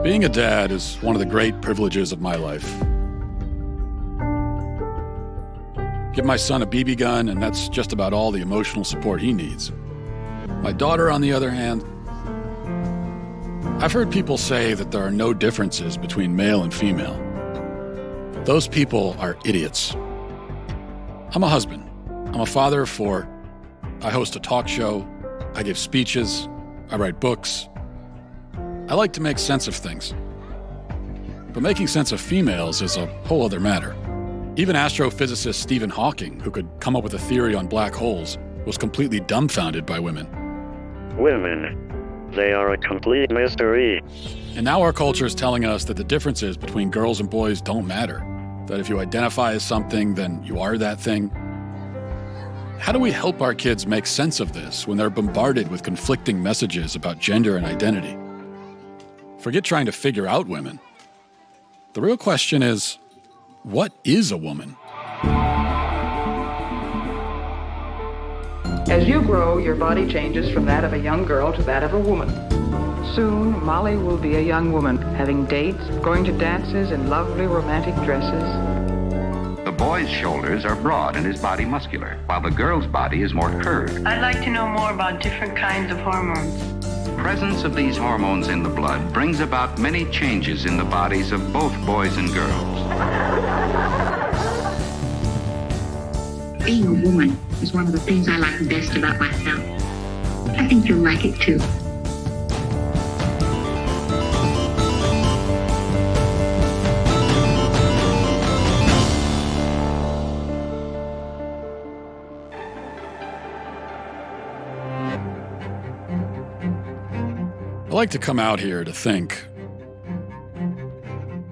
Being a dad is one of the great privileges of my life. Give my son a BB gun, and that's just about all the emotional support he needs. My daughter, on the other hand, I've heard people say that there are no differences between male and female. Those people are idiots. I'm a husband. I'm a father of 4. I host a talk show. I give speeches. I write books. I like to make sense of things. But making sense of females is a whole other matter. Even astrophysicist Stephen Hawking, who could come up with a theory on black holes, was completely dumbfounded by women. Women. They are a complete mystery. And now our culture is telling us that the differences between girls and boys don't matter. That if you identify as something, then you are that thing. How do we help our kids make sense of this when they're bombarded with conflicting messages about gender and identity? Forget trying to figure out women. The real question is, what is a woman? As you grow, your body changes from that of a young girl to that of a woman. Soon, Molly will be a young woman, having dates, going to dances in lovely romantic dresses. The boy's shoulders are broad and his body muscular, while the girl's body is more curved. I'd like to know more about different kinds of hormones. Presence of these hormones in the blood brings about many changes in the bodies of both boys and girls. Being a woman is one of the things I like best about myself. I think you'll like it too. I like to come out here to think.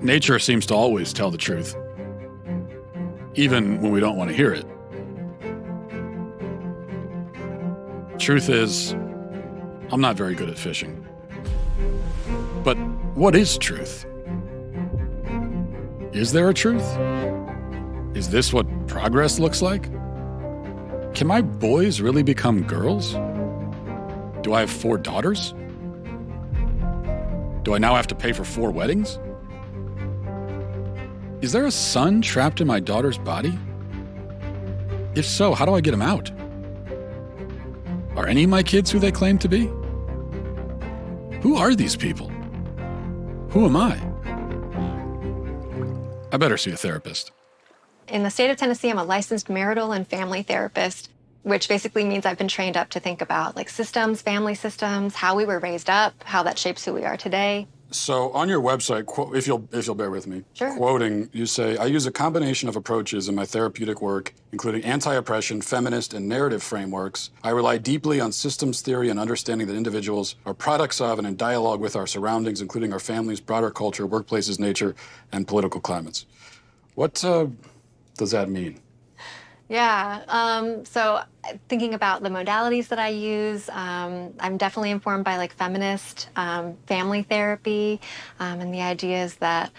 Nature seems to always tell the truth, even when we don't want to hear it. Truth is, I'm not very good at fishing. But what is truth? Is there a truth? Is this what progress looks like? Can my boys really become girls? Do I have 4 daughters? Do I now have to pay for 4 weddings? Is there a son trapped in my daughter's body? If so, how do I get him out? Are any of my kids who they claim to be? Who are these people? Who am I? I better see a therapist. In the state of Tennessee, I'm a licensed marital and family therapist, which basically means I've been trained up to think about systems, family systems, how we were raised up, how that shapes who we are today. So on your website, if you'll bear with me, Sure. Quoting, you say, I use a combination of approaches in my therapeutic work, including anti-oppression, feminist, and narrative frameworks. I rely deeply on systems theory and understanding that individuals are products of and in dialogue with our surroundings, including our families, broader culture, workplaces, nature, and political climates. What does that mean? Yeah, so thinking about the modalities that I use, I'm definitely informed by feminist family therapy, and the ideas that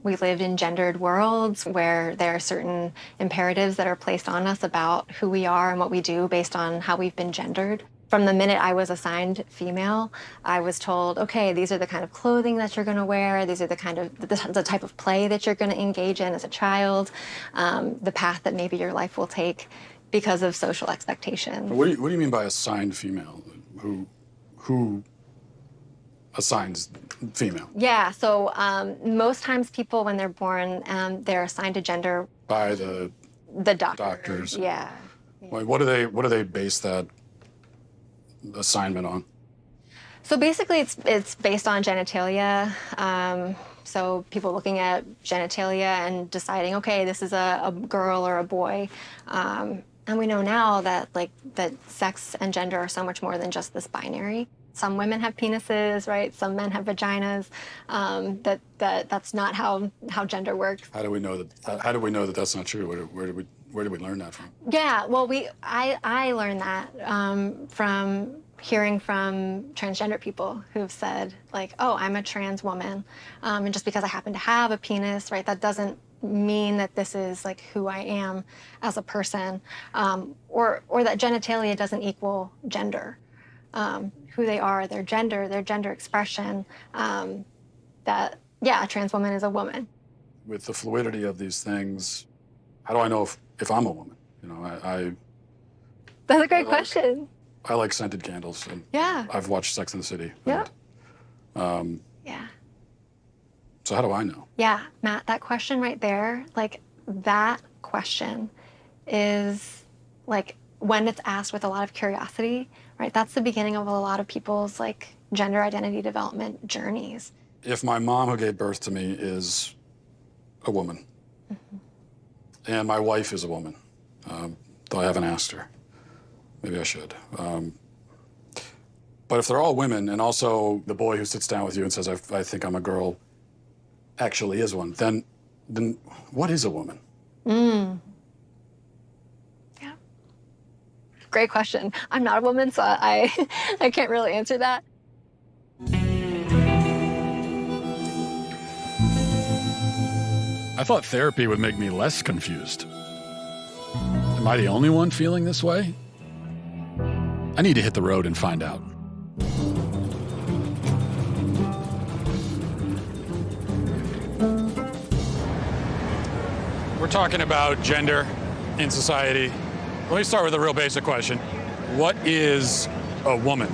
we live in gendered worlds where there are certain imperatives that are placed on us about who we are and what we do based on how we've been gendered. From the minute I was assigned female, I was told, okay, these are the kind of clothing that you're going to wear, these are the type of play that you're going to engage in as a child, the path that maybe your life will take because of social expectations. What do you mean by assigned female? Who assigns female? Yeah, so most times people, when they're born, they're assigned a gender By the doctors. Yeah. What do they base that assignment on? So basically, it's based on genitalia. So people looking at genitalia and deciding, okay, this is a girl or a boy. And we know now that that sex and gender are so much more than just this binary. Some women have penises, right? Some men have vaginas. That's not how gender works. How do we know that? How do we know that that's not true? Where did we learn that from? Yeah, well, I learned that from hearing from transgender people who've said oh, I'm a trans woman, and just because I happen to have a penis, right? That doesn't mean that this is who I am as a person, or that genitalia doesn't equal gender. Who they are, their gender expression, that, yeah, a trans woman is a woman. With the fluidity of these things, how do I know if I'm a woman? You know, That's a great question. I like scented candles, and Yeah. I've watched Sex and the City. Yeah. And, Yeah. so how do I know? Yeah, Matt, that question right there, like that question is like when it's asked with a lot of curiosity, right? That's the beginning of a lot of people's like gender identity development journeys. If my mom who gave birth to me is a woman, and my wife is a woman, though I haven't asked her, maybe I should. But if they're all women, and also the boy who sits down with you and says, I think I'm a girl, actually is one, then what is a woman? Yeah. Great question. I'm not a woman, so I can't really answer that. I thought therapy would make me less confused. Am I the only one feeling this way? I need to hit the road and find out. We're talking about gender in society. Let me start with a real basic question. What is a woman?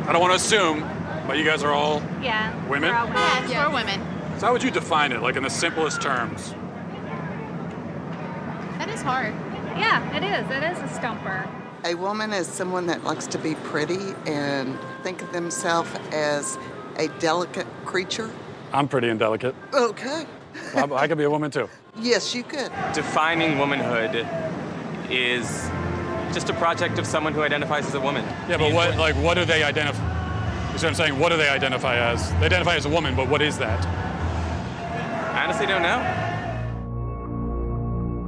I don't want to assume, but you guys are all women? We're all women. Yes, we're women. So how would you define it, like in the simplest terms? That is hard. Yeah, it is. It is a stumper. A woman is someone that likes to be pretty and think of themselves as a delicate creature. I'm pretty indelicate. Okay. I could be a woman too. Yes, you could. Defining womanhood is just a project of someone who identifies as a woman. Yeah, but what do they identify? You see what I'm saying? What do they identify as? They identify as a woman, but what is that? I honestly don't know.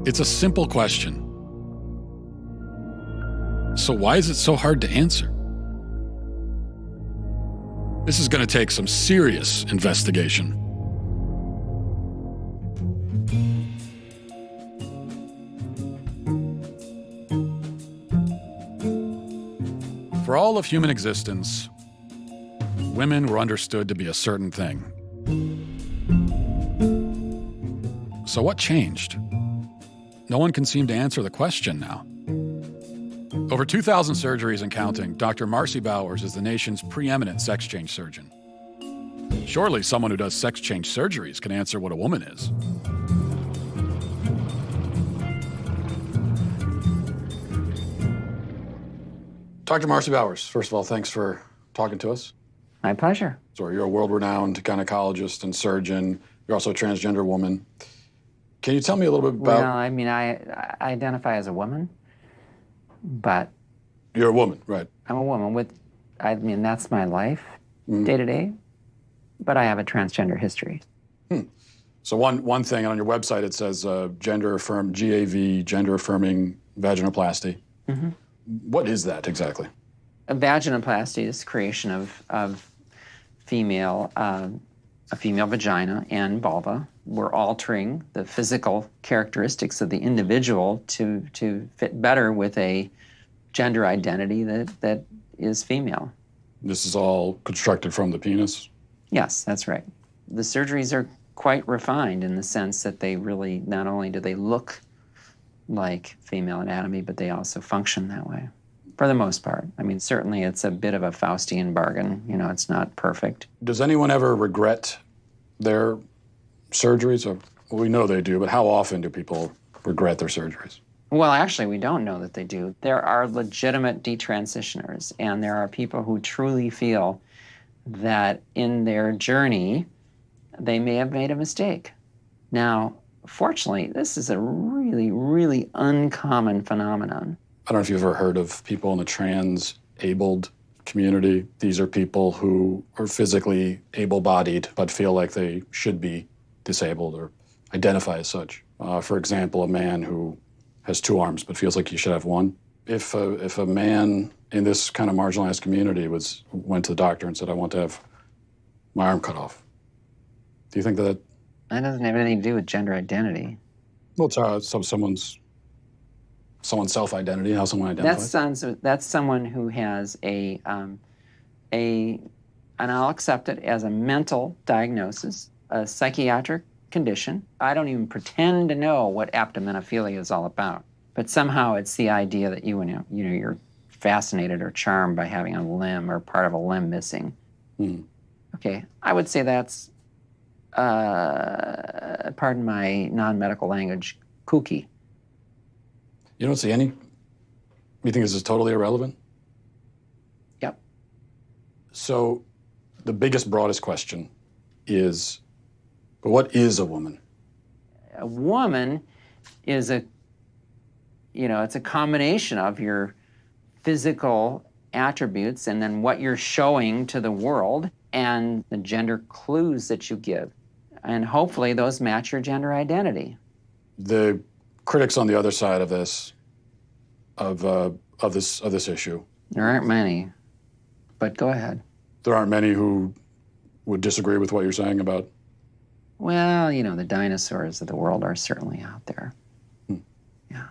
It's a simple question. So why is it so hard to answer? This is going to take some serious investigation. For all of human existence, women were understood to be a certain thing. So what changed? No one can seem to answer the question now. Over 2,000 surgeries and counting, Dr. Marcy Bowers is the nation's preeminent sex change surgeon. Surely someone who does sex change surgeries can answer what a woman is. Dr. Marcy Bowers, first of all, thanks for talking to us. My pleasure. So you're a world-renowned gynecologist and surgeon. You're also a transgender woman. Can you tell me a little bit about... Well, I mean, I identify as a woman, but... You're a woman, right. I'm a woman with... I mean, that's my life, day to day, but I have a transgender history. So one thing on your website, it says gender-affirmed, GAV, gender-affirming vaginoplasty. What is that exactly? A vaginoplasty is creation of female, a female vagina and vulva. We're altering the physical characteristics of the individual to fit better with a gender identity that is female. This is all constructed from the penis? Yes, that's right. The surgeries are quite refined in the sense that they really, not only do they look like female anatomy, but they also function that way, for the most part. I mean, certainly it's a bit of a Faustian bargain. You know, it's not perfect. Does anyone ever regret their surgeries? Or, well, we know they do, but how often do people regret their surgeries? Well, actually, we don't know that they do. There are legitimate detransitioners, and there are people who truly feel that in their journey, they may have made a mistake. Now, fortunately, this is a really, really uncommon phenomenon. I don't know if you've ever heard of people in the trans-abled community. These are people who are physically able-bodied but feel like they should be disabled or identify as such. For example, a man who has two arms but feels like he should have one. If a man in this kind of marginalized community went to the doctor and said, I want to have my arm cut off, do you think that... That doesn't have anything to do with gender identity. Well, it's someone's someone's self-identity, how someone identifies? That's someone who has and I'll accept it as a mental diagnosis, a psychiatric condition. I don't even pretend to know what aptomenophilia is all about, but somehow it's the idea that you're fascinated or charmed by having a limb or part of a limb missing. Okay, I would say that's, pardon my non-medical language, kooky. You don't see any? You think this is totally irrelevant? Yep. So the biggest, broadest question is, what is a woman? A woman is it's a combination of your physical attributes and then what you're showing to the world and the gender clues that you give. And hopefully those match your gender identity. The critics on the other side of this, of this issue. There aren't many, but go ahead. There aren't many who would disagree with what you're saying about? Well, the dinosaurs of the world are certainly out there. Yeah.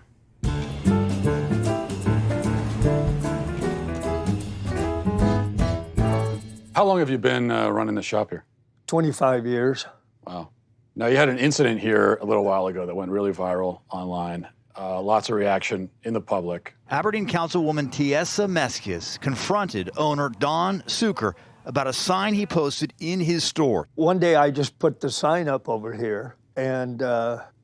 How long have you been running the shop here? 25 years. Wow. Now, you had an incident here a little while ago that went really viral online. Lots of reaction in the public. Aberdeen Councilwoman Tiesa Meskis confronted owner Don Suker about a sign he posted in his store. One day I just put the sign up over here, and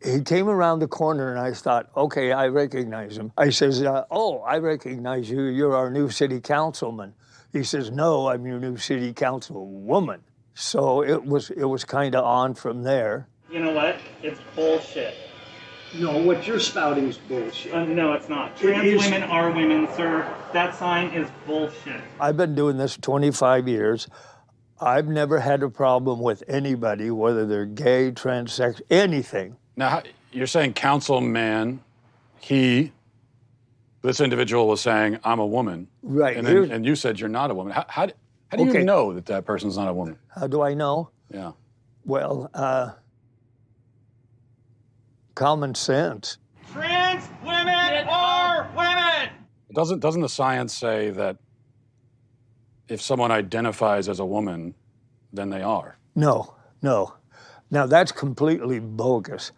he came around the corner, and I thought, okay, I recognize him. I says, oh, I recognize you. You're our new city councilman. He says, no, I'm your new city councilwoman. So it was kind of on from there. You know what? It's bullshit. No, what you're spouting is bullshit. No, it's not. Trans women are women, sir. That sign is bullshit. I've been doing this 25 years. I've never had a problem with anybody, whether they're gay, transsexual, anything. Now, you're saying councilman, this individual was saying, I'm a woman. Right. And you said you're not a woman. How do you know that person's not a woman? How do I know? Yeah. Well, common sense. Trans women are women! Doesn't the science say that if someone identifies as a woman, then they are? No. Now, that's completely bogus.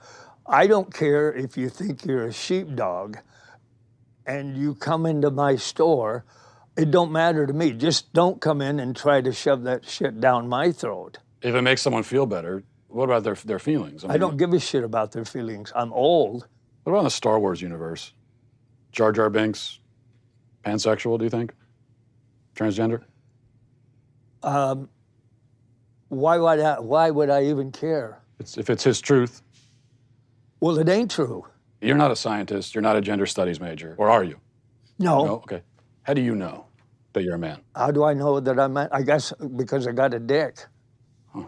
I don't care if you think you're a sheepdog and you come into my store. It don't matter to me. Just don't come in and try to shove that shit down my throat. If it makes someone feel better, what about their feelings? I don't give a shit about their feelings. I'm old. What about in the Star Wars universe? Jar Jar Binks, pansexual, do you think? Transgender? Why would I even care? If it's his truth. Well, it ain't true. You're not a scientist. You're not a gender studies major. Or are you? No. No? Okay. How do you know that you're a man? How do I know that I'm a man? I guess because I got a dick. Huh.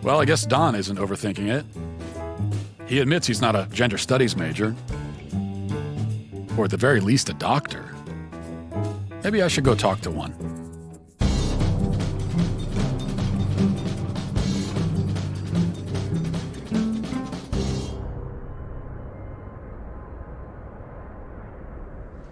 Well, I guess Don isn't overthinking it. He admits he's not a gender studies major. Or at the very least, a doctor. Maybe I should go talk to one.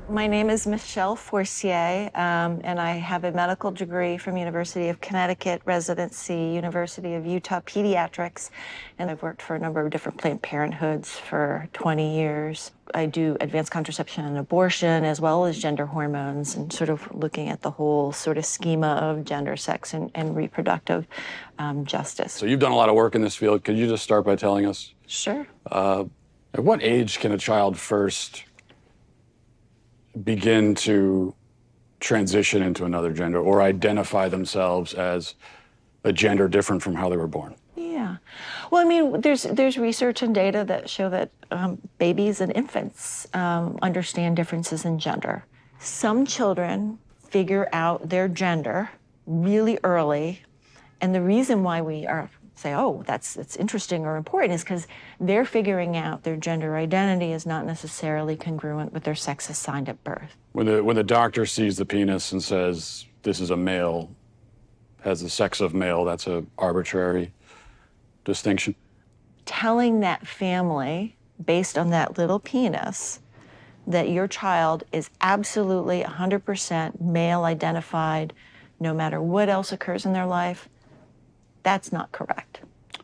My name is Michelle Forcier, and I have a medical degree from University of Connecticut, residency, University of Utah Pediatrics, and I've worked for a number of different Planned Parenthoods for 20 years. I do advanced contraception and abortion, as well as gender hormones, and sort of looking at the whole sort of schema of gender, sex, and reproductive justice. So you've done a lot of work in this field. Could you just start by telling us? Sure. At what age can a child first begin to transition into another gender or identify themselves as a gender different from how they were born? Yeah. Well, I mean, there's research and data that show that babies and infants understand differences in gender. Some children figure out their gender really early, and the reason why we say, oh, it's interesting or important is because they're figuring out their gender identity is not necessarily congruent with their sex assigned at birth. When the doctor sees the penis and says, this is a male, has the sex of male, that's an arbitrary distinction? Telling that family based on that little penis, that your child is absolutely 100% male identified, no matter what else occurs in their life, that's not correct.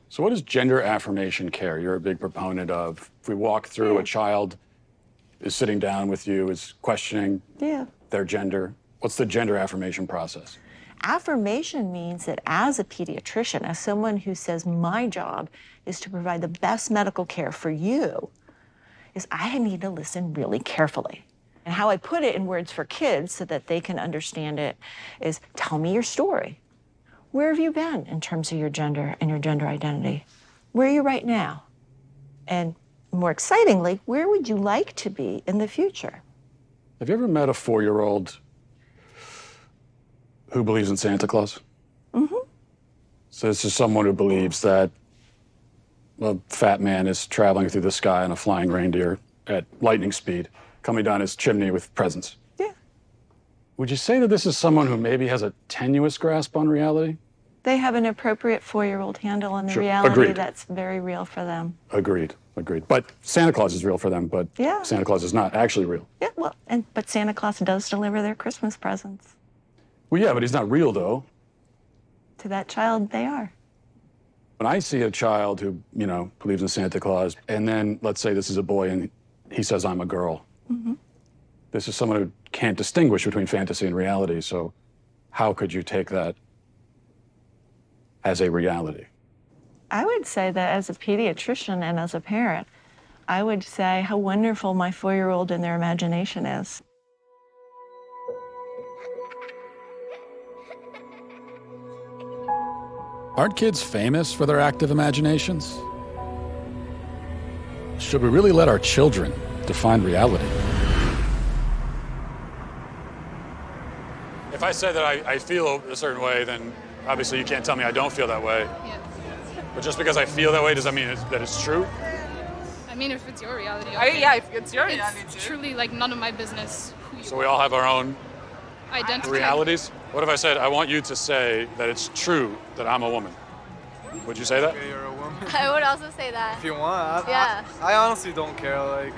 So what is gender affirmation care? You're a big proponent of. If we walk through, a child is sitting down with you, is questioning their gender. What's the gender affirmation process? Affirmation means that as a pediatrician, as someone who says my job is to provide the best medical care for you, is I need to listen really carefully. And how I put it in words for kids so that they can understand it is, tell me your story. Where have you been in terms of your gender and your gender identity? Where are you right now? And more excitingly, where would you like to be in the future? Have you ever met a 4-year-old who believes in Santa Claus? Mm-hmm. So this is someone who believes that a fat man is traveling through the sky on a flying reindeer at lightning speed, coming down his chimney with presents. Yeah. Would you say that this is someone who maybe has a tenuous grasp on reality? They have an appropriate 4-year-old handle on the Sure. reality Agreed. that's very real for them. Agreed. But Santa Claus is real for them, but Santa Claus is not actually real. Yeah, well, but Santa Claus does deliver their Christmas presents. Well, yeah, but he's not real, though. To that child, they are. When I see a child who, believes in Santa Claus, and then let's say this is a boy and he says, I'm a girl. Mm-hmm. This is someone who can't distinguish between fantasy and reality, so how could you take that as a reality? I would say that as a pediatrician and as a parent, I would say how wonderful my 4-year-old and their imagination is. Aren't kids famous for their active imaginations? Should we really let our children define reality? If I say that I feel a certain way, then obviously you can't tell me I don't feel that way. Yeah. But just because I feel that way, does that mean that it's true? I mean, if it's your reality. Yeah, if it's your reality. It's truly like none of my business who you So we all have our own identity. realities? What if I said, I want you to say that it's true that I'm a woman? Would you say that? Okay, you're a woman. I would also say that. If you want. Yeah. I honestly don't care. Like,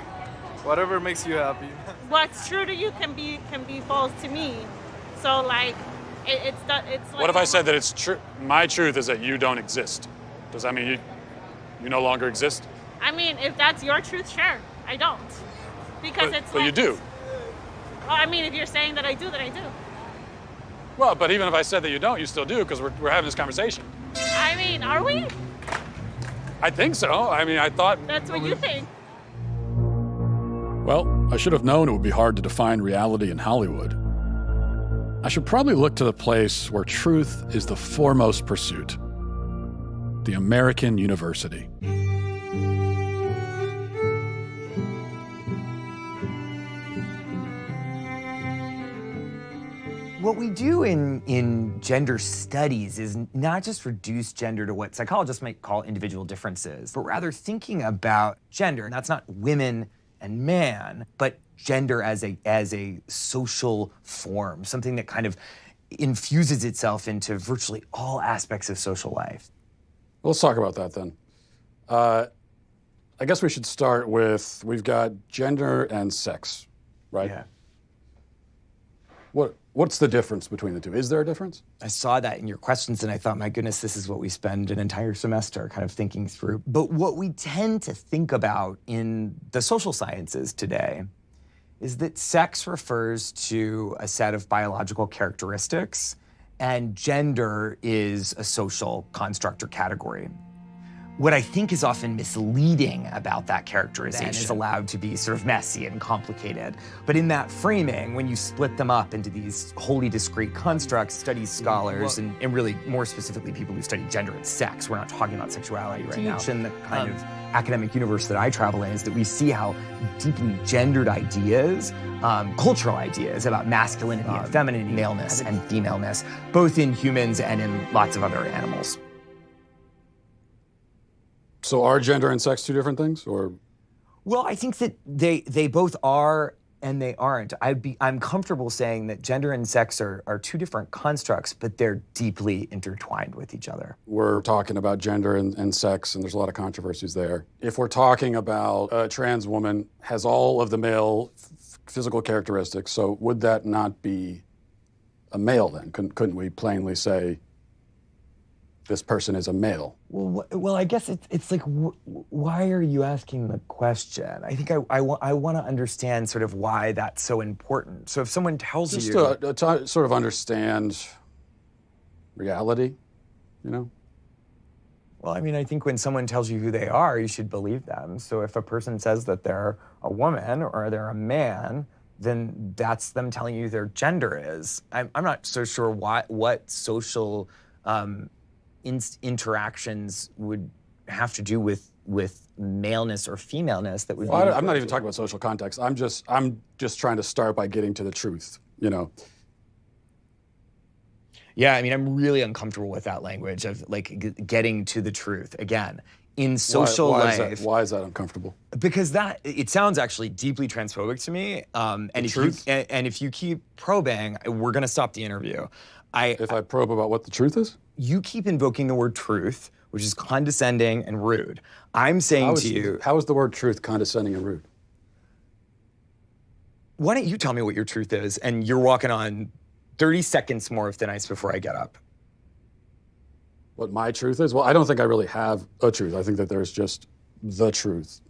whatever makes you happy. What's true to you can be false to me. So like, it's like. What if I said that it's true? My truth is that you don't exist. Does that mean you no longer exist? I mean, if that's your truth, sure. I don't, because But you do. Well, I mean, if you're saying that I do, then I do. Well, but even if I said that you don't, you still do, because we're having this conversation. I mean, are we? I think so. I mean, I thought... That's what you think. Well, I should have known it would be hard to define reality in Hollywood. I should probably look to the place where truth is the foremost pursuit. The American University. What we do in gender studies is not just reduce gender to what psychologists might call individual differences, but rather thinking about gender, and that's not women and man, but gender as a social form, something that kind of infuses itself into virtually all aspects of social life. Let's talk about that then. I guess we should start with, we've got gender and sex, right? Yeah. What's the difference between the two? Is there a difference? I saw that in your questions and I thought, my goodness, this is what we spend an entire semester kind of thinking through. But what we tend to think about in the social sciences today is that sex refers to a set of biological characteristics and gender is a social construct or category. What I think is often misleading about that characterization is allowed to be sort of messy and complicated. But in that framing, when you split them up into these wholly discrete constructs, studies scholars, and really more specifically people who study gender and sex, we're not talking about sexuality right now. In the kind of academic universe that I travel in is that we see how deeply gendered ideas, cultural ideas about masculinity and femininity, maleness and femaleness, both in humans and in lots of other animals. So are gender and sex two different things, or? Well, I think that they both are And they aren't. I'm comfortable saying that gender and sex are two different constructs, but they're deeply intertwined with each other. We're talking about gender and sex, and there's a lot of controversies there. If we're talking about a trans woman has all of the male physical characteristics, so would that not be a male then? Couldn't we plainly say this person is a male? Well, I guess it's like, why are you asking the question? I think I want to understand sort of why that's so important. So if someone tells Just you... to sort of understand reality, you know? Well, I mean, I think when someone tells you who they are, you should believe them. So if a person says that they're a woman or they're a man, then that's them telling you their gender is. I'm not so sure what social interactions would have to do with maleness or femaleness that would be. I'm not even talking about social context. I'm just trying to start by getting to the truth, you know? Yeah, I mean, I'm really uncomfortable with that language of like getting to the truth. Again, in social life. Why is that uncomfortable? Because it sounds actually deeply transphobic to me. And if you keep probing, we're gonna stop the interview. If I probe about what the truth is? You keep invoking the word truth, which is condescending and rude. I'm saying to you... How is the word truth condescending and rude? Why don't you tell me what your truth is, and you're walking on 30 seconds more of thin ice before I get up. What my truth is? Well, I don't think I really have a truth. I think that there's just the truth,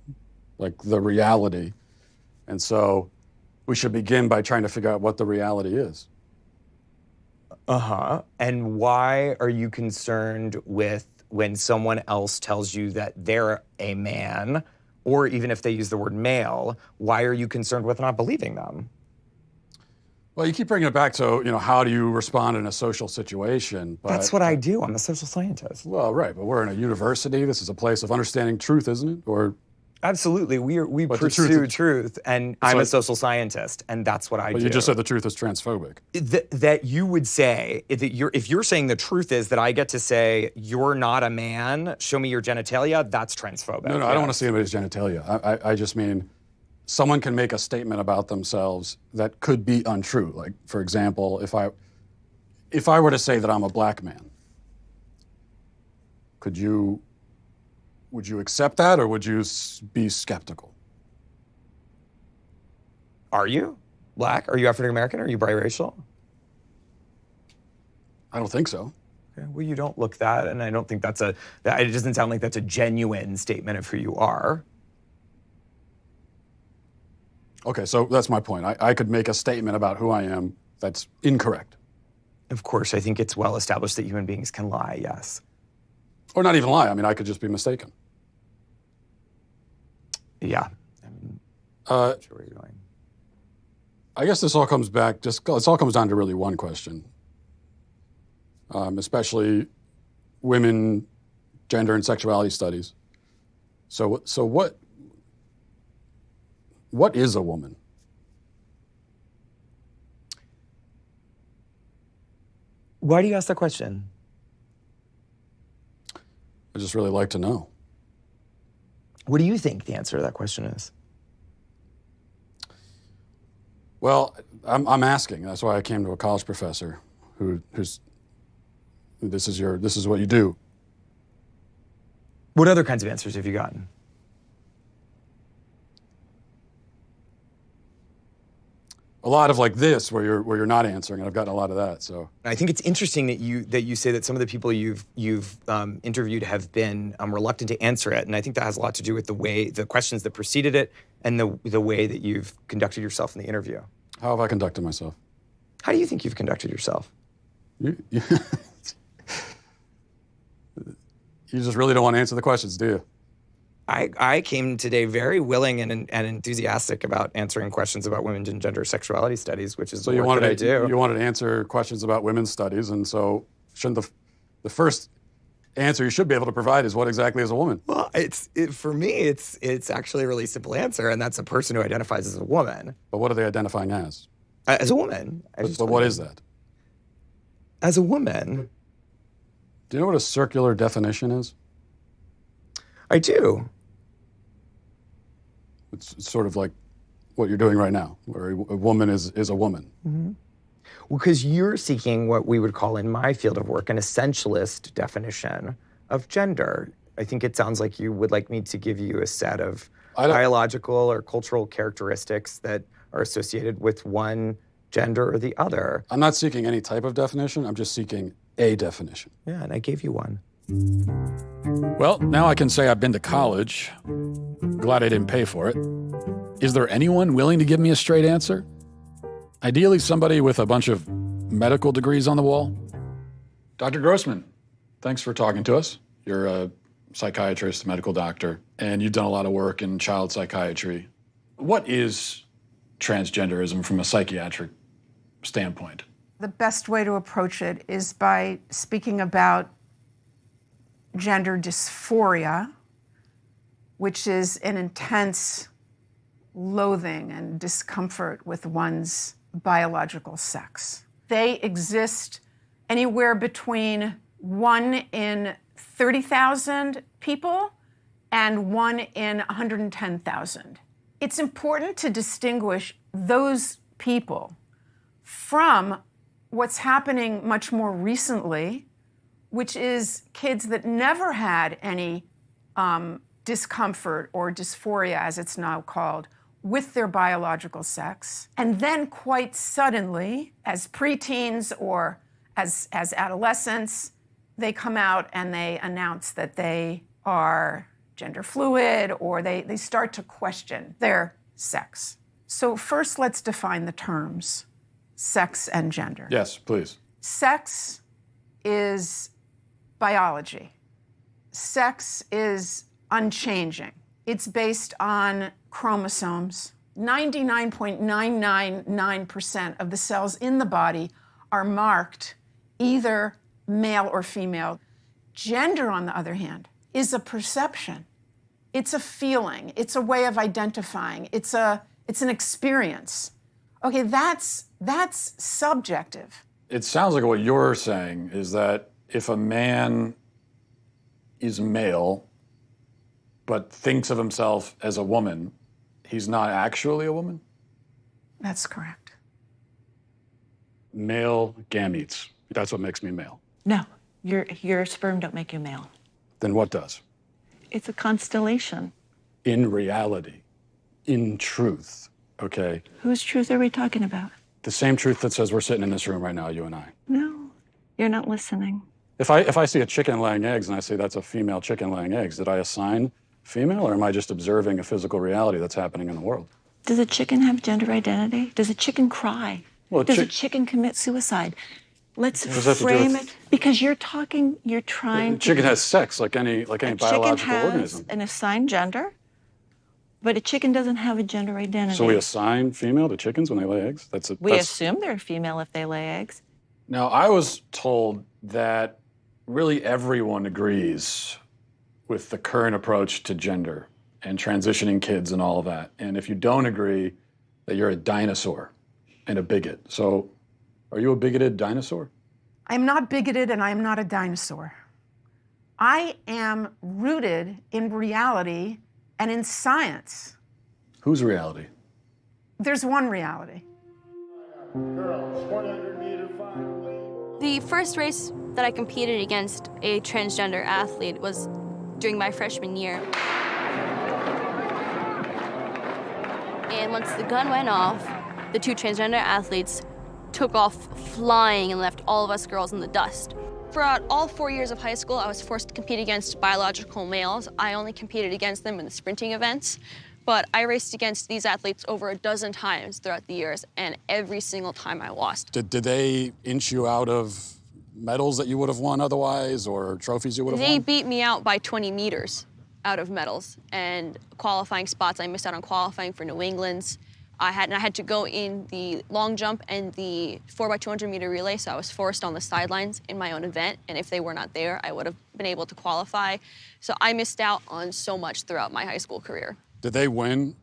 like the reality. And so we should begin by trying to figure out what the reality is. Uh-huh. And why are you concerned with when someone else tells you that they're a man, or even if they use the word male, why are you concerned with not believing them? Well, you keep bringing it back to, how do you respond in a social situation? But, that's what I do. I'm a social scientist. Well, right, but we're in a university. This is a place of understanding truth, isn't it? Or absolutely. We pursue truth, and I'm a social scientist, and that's what I do. But you just said the truth is transphobic. That you would say, if you're saying the truth is that I get to say, you're not a man, show me your genitalia, that's transphobic. No, I don't want to see anybody's genitalia. I just mean someone can make a statement about themselves that could be untrue. Like, for example, if I were to say that I'm a black man, would you accept that, or would you be skeptical? Are you black? Are you African American? Are you biracial? I don't think so. Okay, well, you don't look that, and I don't think it doesn't sound like that's a genuine statement of who you are. Okay, so that's my point. I could make a statement about who I am that's incorrect. Of course, I think it's well established that human beings can lie, yes. Or not even lie. I mean, I could just be mistaken. Yeah. I'm sure where you're going. I guess this all comes back, it all comes down to really one question. Especially women, gender, and sexuality studies. So what is a woman? Why do you ask that question? I just really like to know. What do you think the answer to that question is? Well, I'm asking. That's why I came to a college professor who's this is what you do. What other kinds of answers have you gotten? A lot of like this, where you're not answering, and I've gotten a lot of that. So I think it's interesting that you say that some of the people you've interviewed have been reluctant to answer it, and I think that has a lot to do with the questions that preceded it, and the way that you've conducted yourself in the interview. How have I conducted myself? How do you think you've conducted yourself? You just really don't want to answer the questions, do you? I came today very willing and enthusiastic about answering questions about women's and gender sexuality studies, which is the work that I do. You wanted to answer questions about women's studies, and so shouldn't the first answer you should be able to provide is what exactly is a woman? Well, for me, it's actually a really simple answer, and that's a person who identifies as a woman. But what are they identifying as? As a woman. But what is that? As a woman. Do you know what a circular definition is? I do. It's sort of like what you're doing right now, where a woman is a woman. Mm-hmm. Well, because you're seeking what we would call in my field of work an essentialist definition of gender. I think it sounds like you would like me to give you a set of biological or cultural characteristics that are associated with one gender or the other. I'm not seeking any type of definition. I'm just seeking a definition. Yeah, and I gave you one. Well, now I can say I've been to college. Glad I didn't pay for it. Is there anyone willing to give me a straight answer? Ideally, somebody with a bunch of medical degrees on the wall. Dr. Grossman, thanks for talking to us. You're a psychiatrist, medical doctor, and you've done a lot of work in child psychiatry. What is transgenderism from a psychiatric standpoint? The best way to approach it is by speaking about gender dysphoria, which is an intense loathing and discomfort with one's biological sex. They exist anywhere between 1 in 30,000 people and 1 in 110,000. It's important to distinguish those people from what's happening much more recently, which is kids that never had any discomfort or dysphoria, as it's now called, with their biological sex. And then quite suddenly, as preteens or as adolescents, they come out and they announce that they are gender fluid, or they start to question their sex. So first, let's define the terms, sex and gender. Yes, please. Sex is biology. Sex is unchanging. It's based on chromosomes. 99.999% of the cells in the body are marked either male or female. Gender, on the other hand, is a perception. It's a feeling. It's a way of identifying. It's an experience. Okay, that's subjective. It sounds like what you're saying is that if a man is male but thinks of himself as a woman, he's not actually a woman? That's correct. Male gametes. That's what makes me male. No, your sperm don't make you male. Then what does? It's a constellation. In reality, in truth, okay? Whose truth are we talking about? The same truth that says we're sitting in this room right now, you and I. No, you're not listening. If I see a chicken laying eggs and I say that's a female chicken laying eggs, did I assign female, or am I just observing a physical reality that's happening in the world? Does a chicken have gender identity? Does a chicken cry? Well, Does a chicken commit suicide? Let's What does that have to do frame with- it, because you're trying A chicken has sex like any biological chicken has organism. an assigned gender, but a chicken doesn't have a gender identity. So we assign female to chickens when they lay eggs? We assume they're female if they lay eggs. Now, I was told that really everyone agrees with the current approach to gender and transitioning kids and all of that. And if you don't agree, that you're a dinosaur and a bigot. So are you a bigoted dinosaur? I'm not bigoted and I am not a dinosaur. I am rooted in reality and in science. Whose reality? There's one reality. The first race that I competed against a transgender athlete was during my freshman year. And once the gun went off, the two transgender athletes took off flying and left all of us girls in the dust. Throughout all 4 years of high school, I was forced to compete against biological males. I only competed against them in the sprinting events, but I raced against these athletes over a dozen times throughout the years, and every single time I lost. Did they inch you out of medals that you would have won otherwise, or trophies you would have They won? beat me out by 20 meters out of medals, and qualifying spots, I missed out on qualifying for New England's. I had to go in the long jump and the 4x200 meter relay, so I was forced on the sidelines in my own event, and if they were not there, I would have been able to qualify. So I missed out on so much throughout my high school career. Did they win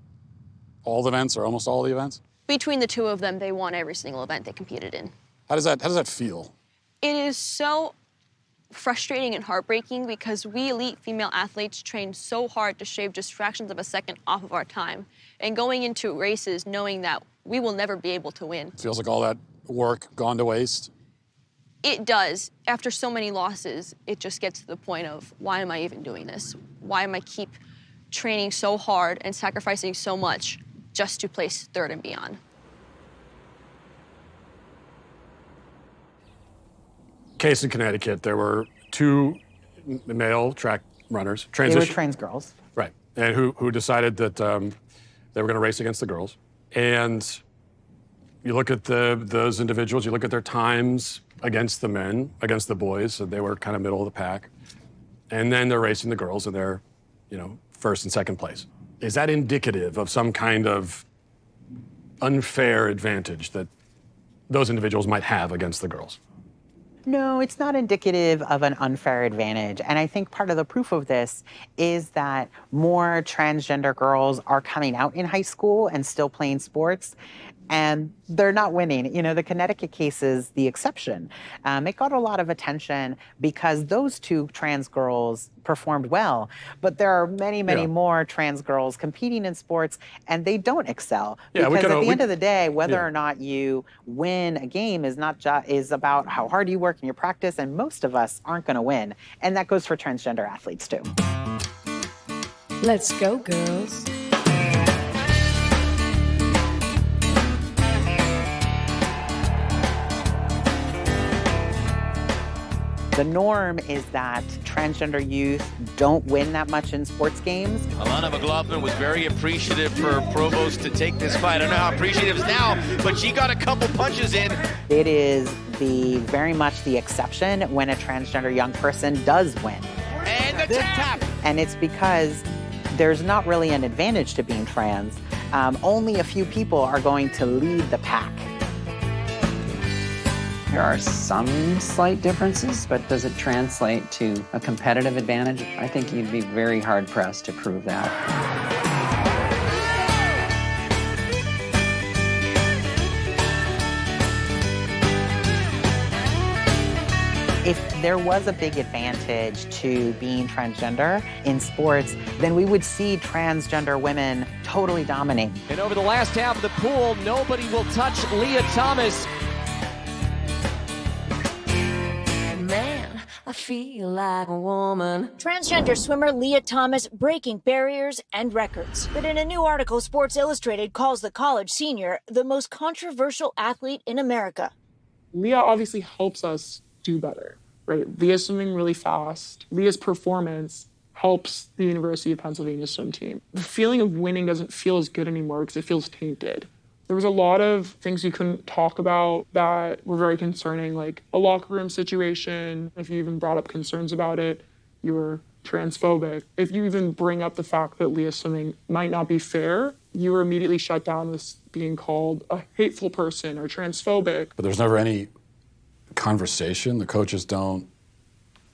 all the events or almost all the events? Between the two of them, they won every single event they competed in. How does that feel? It is so frustrating and heartbreaking because we elite female athletes train so hard to shave just fractions of a second off of our time. And going into races knowing that we will never be able to win. Feels like all that work gone to waste? It does. After so many losses, it just gets to the point of, why am I even doing this? Why am I keep training so hard and sacrificing so much just to place third and beyond? Case in Connecticut, there were 2 male track runners. They were trans girls. Right, and who decided that they were going to race against the girls. And you look at those individuals, you look at their times against the men, against the boys, so they were kind of middle of the pack. And then they're racing the girls, and they're, first and second place. Is that indicative of some kind of unfair advantage that those individuals might have against the girls? No, it's not indicative of an unfair advantage. And I think part of the proof of this is that more transgender girls are coming out in high school and still playing sports. And they're not winning. The Connecticut case is the exception. It got a lot of attention because those 2 trans girls performed well. But there are many, many more trans girls competing in sports, and they don't excel. Because at the end of the day, whether or not you win a game is about how hard you work in your practice, and most of us aren't going to win. And that goes for transgender athletes, too. Let's go, girls. The norm is that transgender youth don't win that much in sports games. Alana McLaughlin was very appreciative for Provost to take this fight. I don't know how appreciative is now, but she got a couple punches in. It is very much the exception when a transgender young person does win. And the tap! And it's because there's not really an advantage to being trans. Only a few people are going to lead the pack. There are some slight differences, but does it translate to a competitive advantage? I think you'd be very hard-pressed to prove that. If there was a big advantage to being transgender in sports, then we would see transgender women totally dominate. And over the last half of the pool, nobody will touch Leah Thomas. Man, I feel like a woman. Transgender swimmer Leah Thomas breaking barriers and records. But in a new article, Sports Illustrated calls the college senior the most controversial athlete in America. Leah obviously helps us do better, right? Leah's swimming really fast. Leah's performance helps the University of Pennsylvania swim team. The feeling of winning doesn't feel as good anymore because it feels tainted. There was a lot of things you couldn't talk about that were very concerning, like a locker room situation. If you even brought up concerns about it, you were transphobic. If you even bring up the fact that Leah swimming might not be fair, you were immediately shut down as being called a hateful person or transphobic. But there's never any conversation. The coaches don't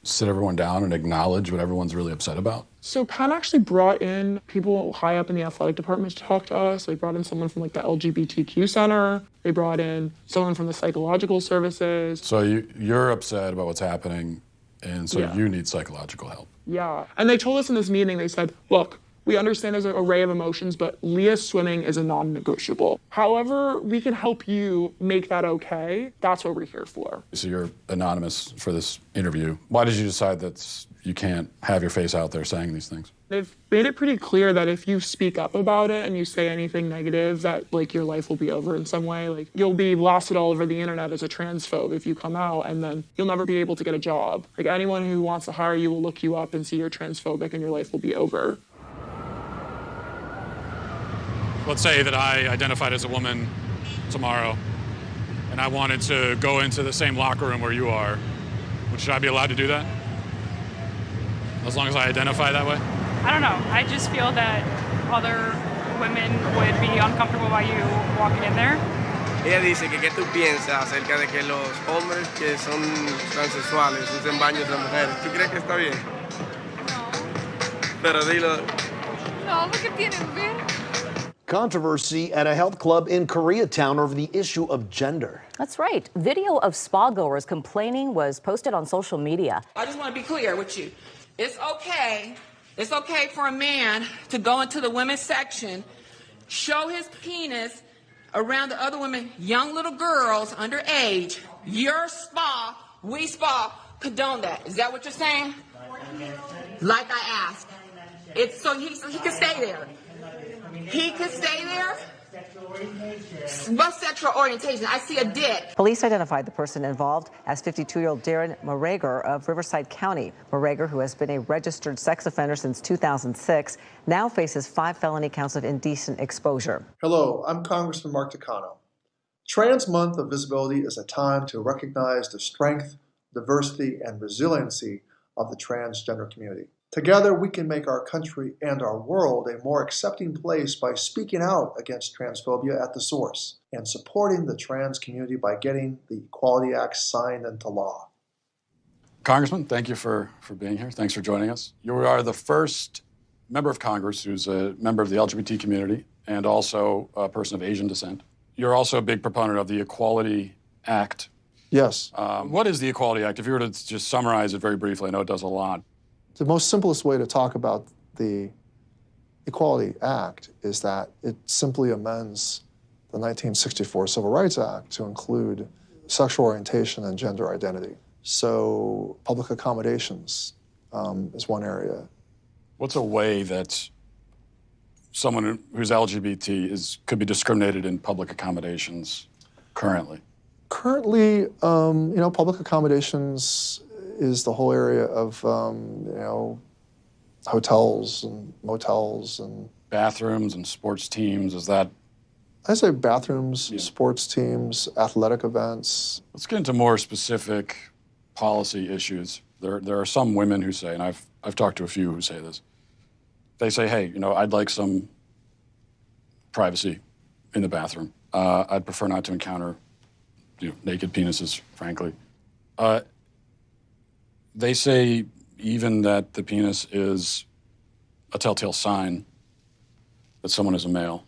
sit everyone down and acknowledge what everyone's really upset about. So Penn actually brought in people high up in the athletic department to talk to us. They brought in someone from the LGBTQ center. They brought in someone from the psychological services. So you're upset about what's happening, and so you need psychological help. Yeah. And they told us in this meeting, they said, look, we understand there's an array of emotions, but Leah's swimming is a non-negotiable. However, we can help you make that okay. That's what we're here for. So you're anonymous for this interview. Why did you decide that you can't have your face out there saying these things? They've made it pretty clear that if you speak up about it and you say anything negative, that your life will be over in some way. You'll be blasted all over the internet as a transphobe if you come out, and then you'll never be able to get a job. Anyone who wants to hire you will look you up and see you're transphobic and your life will be over. Let's say that I identified as a woman tomorrow, and I wanted to go into the same locker room where you are. Should I be allowed to do that? As long as I identify that way? I don't know. I just feel that other women would be uncomfortable by you walking in there. Ella dice que qué tú piensas acerca de que los hombres que son transexuales usen baños de mujeres. ¿Tú crees que está bien? No. Pero dilo. No, porque tienen que ver. controversy at a health club in Koreatown over the issue of gender. That's right. Video of spa goers complaining was posted on social media. I just want to be clear with you. It's okay for a man to go into the women's section, show his penis around the other women, young little girls underage. Your spa, we spa, condone that. Is that what you're saying? Like I asked. It's so he can stay there. He can stay there. What sexual orientation? I see a dick. Police identified the person involved as 52-year-old Darren Morager of Riverside County. Morager, who has been a registered sex offender since 2006, now faces 5 felony counts of indecent exposure. Hello, I'm Congressman Mark Takano. Trans Month of Visibility is a time to recognize the strength, diversity, and resiliency of the transgender community. Together, we can make our country and our world a more accepting place by speaking out against transphobia at the source and supporting the trans community by getting the Equality Act signed into law. Congressman, thank you for being here. Thanks for joining us. You are the first member of Congress who's a member of the LGBT community and also a person of Asian descent. You're also a big proponent of the Equality Act. Yes. What is the Equality Act? If you were to just summarize it very briefly, I know it does a lot. The most simplest way to talk about the Equality Act is that it simply amends the 1964 Civil Rights Act to include sexual orientation and gender identity. So public accommodations is one area. What's a way that someone who's LGBT could be discriminated in public accommodations currently? Currently, public accommodations is the whole area of, hotels and motels and... Bathrooms and sports teams, is that... I say bathrooms, sports teams, athletic events. Let's get into more specific policy issues. There are some women who say, and I've talked to a few who say this, they say, hey, I'd like some privacy in the bathroom. I'd prefer not to encounter, naked penises, frankly. They say even that the penis is a telltale sign that someone is a male.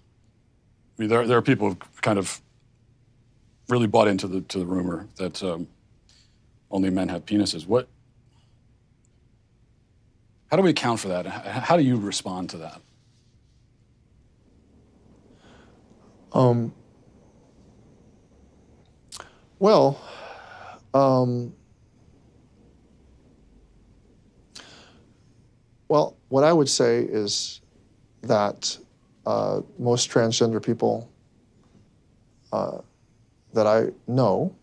I mean, there are people who've kind of really bought into the rumor that only men have penises. How do we account for that? How do you respond to that? Well, what I would say is that most transgender people that I know,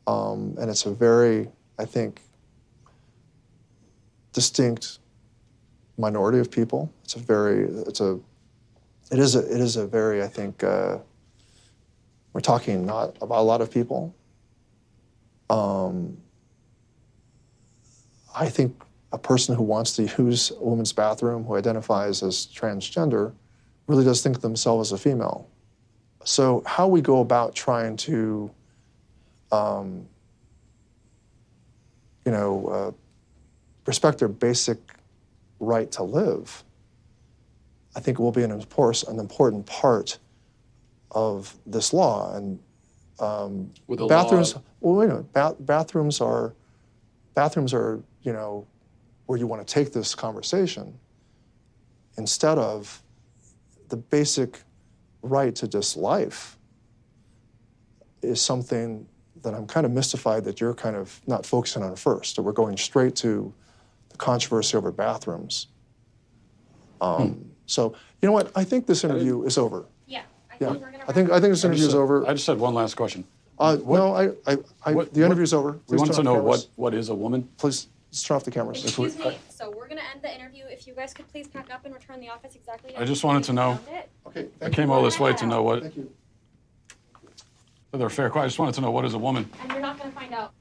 and it's a very, I think, distinct minority of people. It is a very, I think, we're talking not about a lot of people. I think a person who wants to use a woman's bathroom, who identifies as transgender, really does think of themselves as a female. So how we go about trying to, respect their basic right to live, I think will be an important part of this law. And bathrooms. Well, wait a minute. Bathrooms are, where you want to take this conversation, instead of the basic right to just life, is something that I'm kind of mystified that you're kind of not focusing on first, that we're going straight to the controversy over bathrooms. So, you know what? I think this interview is over. Yeah. I think this interview is over. I just had one last question. The interview's over. We want to know what is a woman? Please turn off the cameras. Excuse me. So we're going to end the interview. If you guys could please pack up and return the office exactly. I just wanted to know. Okay. I came all this way to know what. Thank you. They're fair. I just wanted to know what is a woman. And you're not going to find out.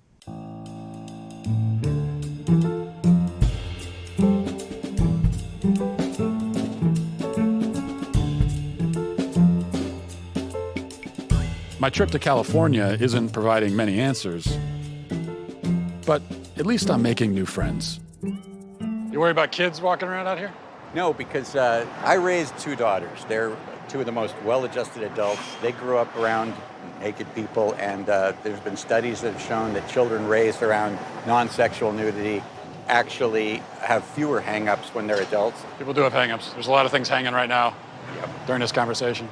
My trip to California isn't providing many answers, but at least I'm making new friends. You worry about kids walking around out here? No, because I raised two daughters. They're two of the most well-adjusted adults. They grew up around naked people, and there's been studies that have shown that children raised around non-sexual nudity actually have fewer hang-ups when they're adults. People do have hang-ups. There's a lot of things hanging right now during this conversation.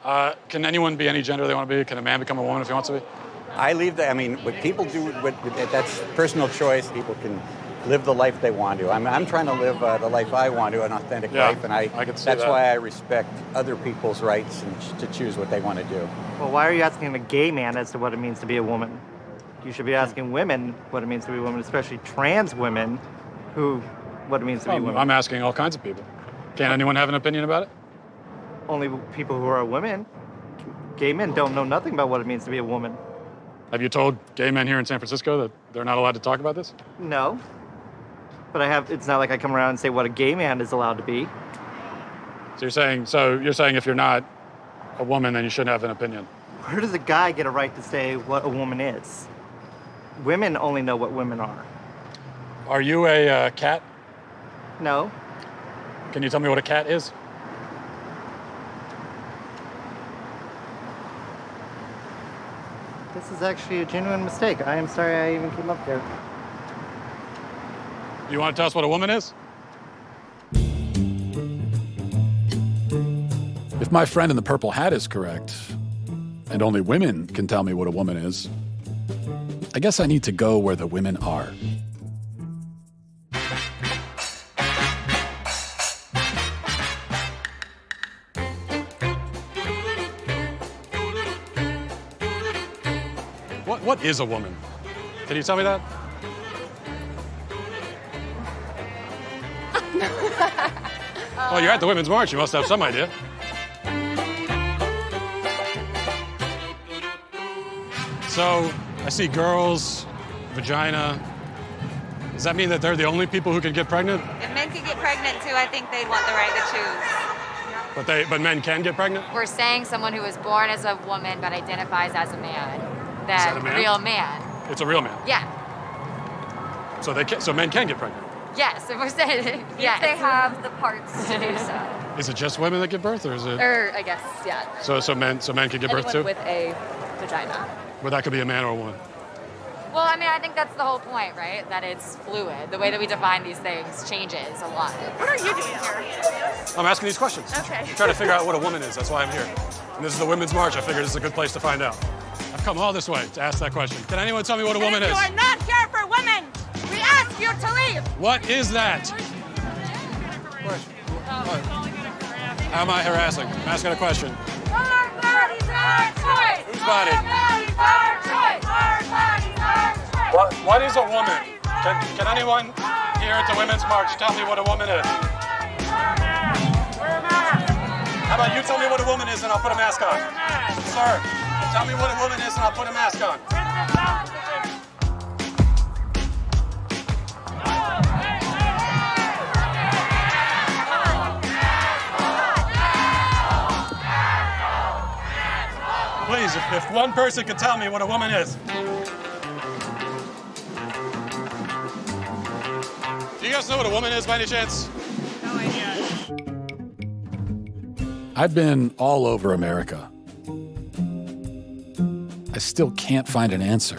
Can anyone be any gender they want to be? Can a man become a woman if he wants to be? I leave that, I mean, what people do, that's personal choice. People can live the life they want to. I'm trying to live the life I want to, an authentic life, and I can see that's that. why I respect other people's rights and to choose what they want to do. Well, why are you asking a gay man as to what it means to be a woman? You should be asking women what it means to be a woman, especially trans women, what it means to be a woman. I'm asking all kinds of people. Can anyone have an opinion about it? Only people who are women. Gay men don't know nothing about what it means to be a woman. Have you told gay men here in San Francisco that they're not allowed to talk about this? No. But it's not like I come around and say what a gay man is allowed to be. So you're saying if you're not a woman, then you shouldn't have an opinion? Where does a guy get a right to say what a woman is? Women only know what women are. Are you a cat? No. Can you tell me what a cat is? This is actually a genuine mistake. I am sorry I even came up there. You want to tell us what a woman is? If my friend in the purple hat is correct, and only women can tell me what a woman is, I guess I need to go where the women are. What is a woman? Can you tell me that? Well, you're at the Women's March. You must have some idea. So, I see girls, vagina. Does that mean that they're the only people who can get pregnant? If men could get pregnant too, I think they'd want the right to choose. But men can get pregnant? We're saying someone who was born as a woman but identifies as a man. That a man? Real man. It's a real man. Yeah. So men can get pregnant. Yes, if we're saying yes. If they have the parts to do so. Is it just women that give birth, or is it? Or I guess, yeah. So men can give birth too? Anyone with a vagina. But that could be a man or a woman. Well, I mean, I think that's the whole point, right? That it's fluid. The way that we define these things changes a lot. What are you doing here? I'm asking these questions. Okay. I'm trying to figure out what a woman is. That's why I'm here. And this is the Women's March. I figured this is a good place to find out. I've come all this way to ask that question. Can anyone tell me what a woman is? You are not here for women. We ask you to leave. What is that? How am I harassing? I'm asking a question. Our bodies are choice. Whose body? Our bodies are choice. Our bodies are choice. What is a woman? Can anyone here at the Women's March tell me what a woman is? How about you tell me what a woman is and I'll put a mask on? Sir, tell me what a woman is and I'll put a mask on. Please, if one person could tell me what a woman is. Do you guys know what a woman is by any chance? No idea. I've been all over America. I still can't find an answer.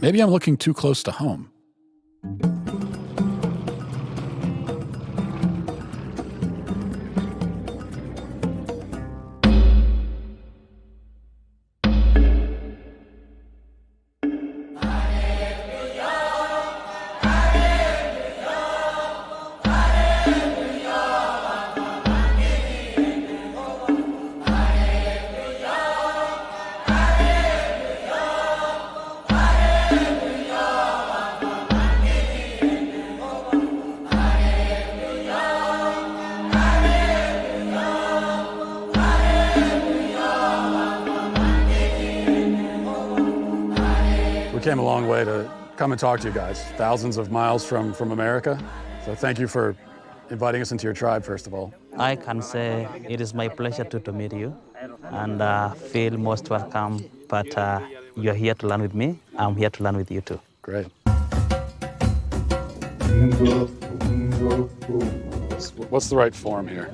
Maybe I'm looking too close to home. We came a long way to come and talk to you guys, thousands of miles from America. So thank you for inviting us into your tribe, first of all. I can say it is my pleasure to meet you and feel most welcome. But you're here to learn with me. I'm here to learn with you too. Great. What's the right form here?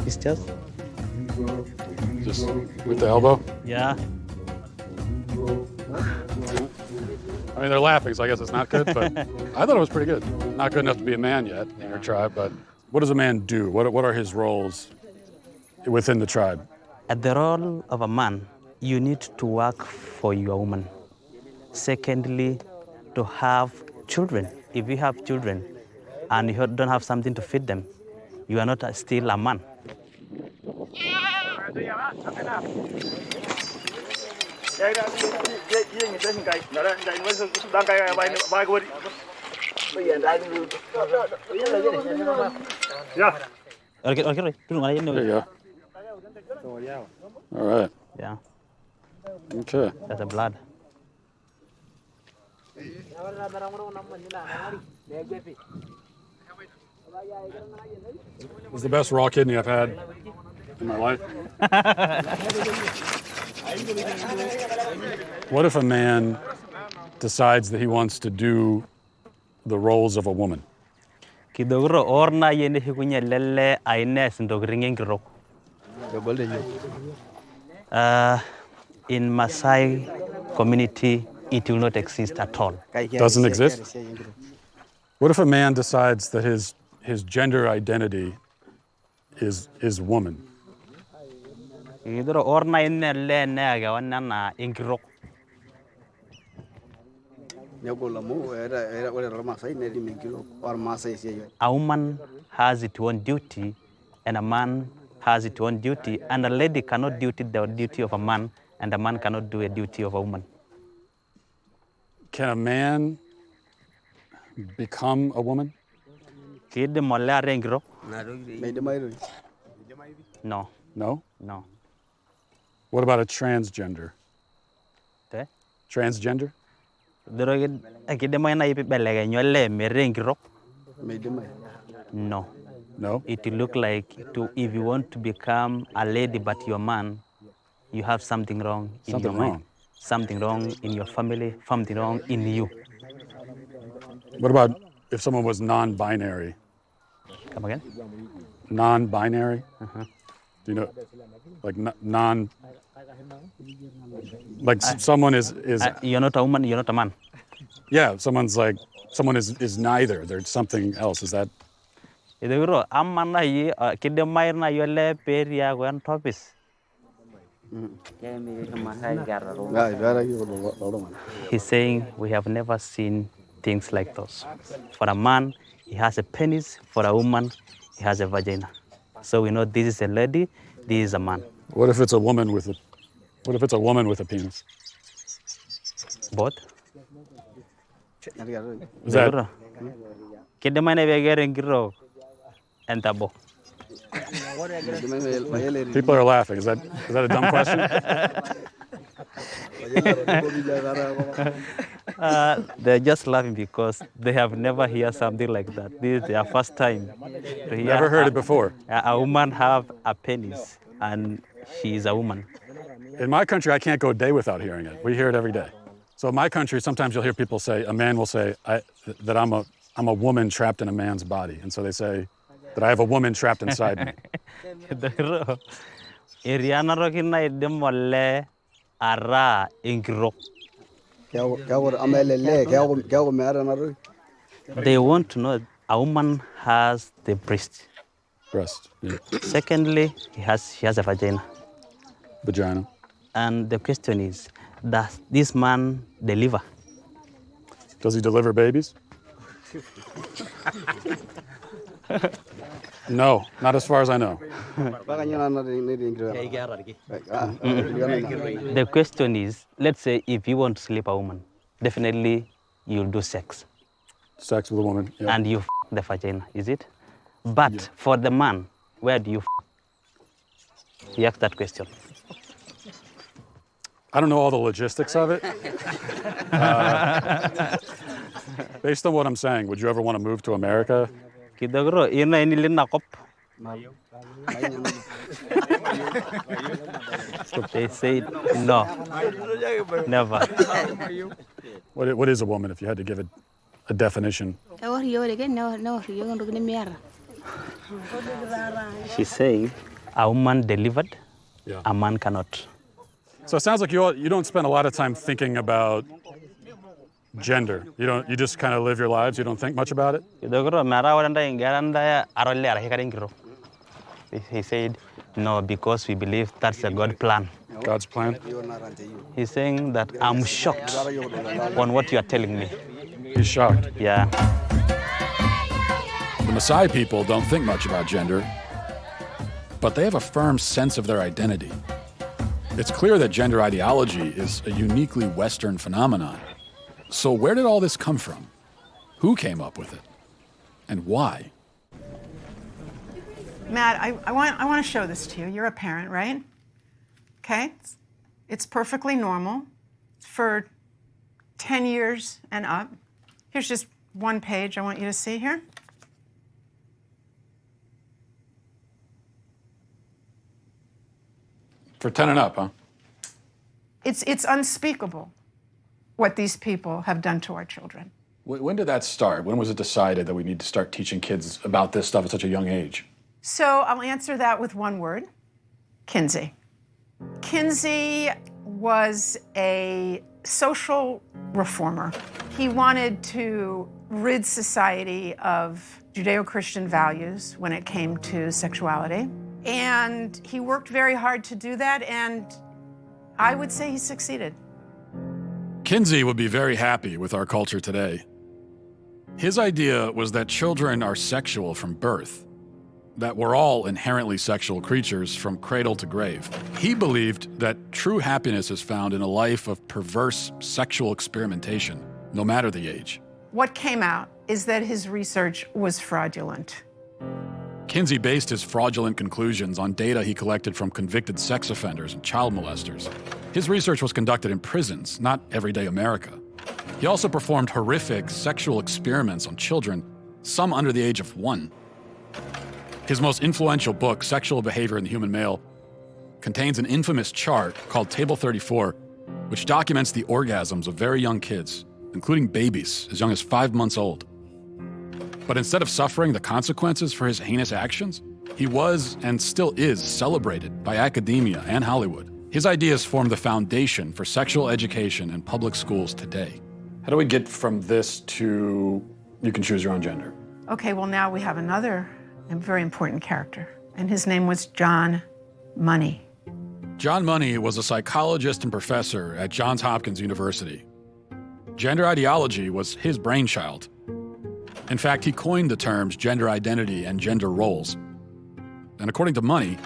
It's just with the elbow? Yeah. I mean, they're laughing, so I guess it's not good, but I thought it was pretty good. Not good enough to be a man yet in your tribe, but what does a man do? What are his roles within the tribe? At the role of a man, you need to work for your woman. Secondly, to have children. If you have children and you don't have something to feed them, you are not still a man. Okay, there you go. All right. Yeah. Okay. That's the blood. It was the best raw kidney I've had in my life. What if a man decides that he wants to do the roles of a woman? Kidogro orna yende hikunya lele aines ndogringen gro. In Maasai community, it will not exist at all. Doesn't exist? What if a man decides that his gender identity is woman? Kidogro orna yende le nega wanana ingro. A woman has its own duty, and a man has its own duty, and a lady cannot do the duty of a man, and a man cannot do a duty of a woman. Can a man become a woman? No. No? No. What about a transgender? Transgender? No. No? It will look like if you want to become a lady but you're a man, you have something wrong in your mind. Something wrong in your family, something wrong in you. What about if someone was non-binary? Come again? Non-binary? Do you know, like non... Like someone is you're not a woman, you're not a man. Yeah, someone is neither. There's something else. Is that? He's saying we have never seen things like those. For a man, he has a penis. For a woman, he has a vagina. So we know this is a lady, this is a man. What if it's a woman with a penis? Both. Is that? People are laughing. Is that a dumb question? They're just laughing because they have never heard something like that. This is their first time to hear. Never heard it before. A woman have a penis and she is a woman. In my country, I can't go a day without hearing it. We hear it every day. So in my country, sometimes you'll hear people say, a man will say that I'm a woman trapped in a man's body. And so they say that I have a woman trapped inside me. They want to know a woman has the breast. Breast. Yeah. Secondly, she has a vagina. Vagina. And the question is, does this man deliver? Does he deliver babies? No, not as far as I know. The question is, let's say if you want to sleep a woman, definitely you'll do sex. Sex with a woman, yeah. And you the vagina, is it? But yeah. For the man, where do you He asked that question. I don't know all the logistics of it. Based on what I'm saying, would you ever want to move to America? They say no, never. What is a woman if you had to give it a definition. She's saying a woman delivered, a man cannot. So it sounds like you don't spend a lot of time thinking about gender. You just kind of live your lives. You don't think much about it. He said, no, because we believe that's a God plan. God's plan? He's saying that I'm shocked on what you are telling me. He's shocked? Yeah. The Maasai people don't think much about gender, but they have a firm sense of their identity. It's clear that gender ideology is a uniquely Western phenomenon. So where did all this come from? Who came up with it? And why? Matt, I want to show this to you. You're a parent, right? Okay? It's perfectly normal for 10 years and up. Here's just one page I want you to see here. For 10 and up, huh? It's unspeakable what these people have done to our children. When did that start? When was it decided that we need to start teaching kids about this stuff at such a young age? So I'll answer that with one word: Kinsey. Kinsey was a social reformer. He wanted to rid society of Judeo-Christian values when it came to sexuality. And he worked very hard to do that, and I would say he succeeded. Kinsey would be very happy with our culture today. His idea was that children are sexual from birth, that we're all inherently sexual creatures from cradle to grave. He believed that true happiness is found in a life of perverse sexual experimentation, no matter the age. What came out is that his research was fraudulent. Kinsey based his fraudulent conclusions on data he collected from convicted sex offenders and child molesters. His research was conducted in prisons, not everyday America. He also performed horrific sexual experiments on children, some under the age of 1. His most influential book, Sexual Behavior in the Human Male, contains an infamous chart called Table 34, which documents the orgasms of very young kids, including babies as young as 5 months old. But instead of suffering the consequences for his heinous actions, he was and still is celebrated by academia and Hollywood. His ideas form the foundation for sexual education in public schools today. How do we get from this to you can choose your own gender? Okay, well, now we have another very important character, and his name was John Money. John Money was a psychologist and professor at Johns Hopkins University. Gender ideology was his brainchild. In fact, he coined the terms gender identity and gender roles. And according to Money,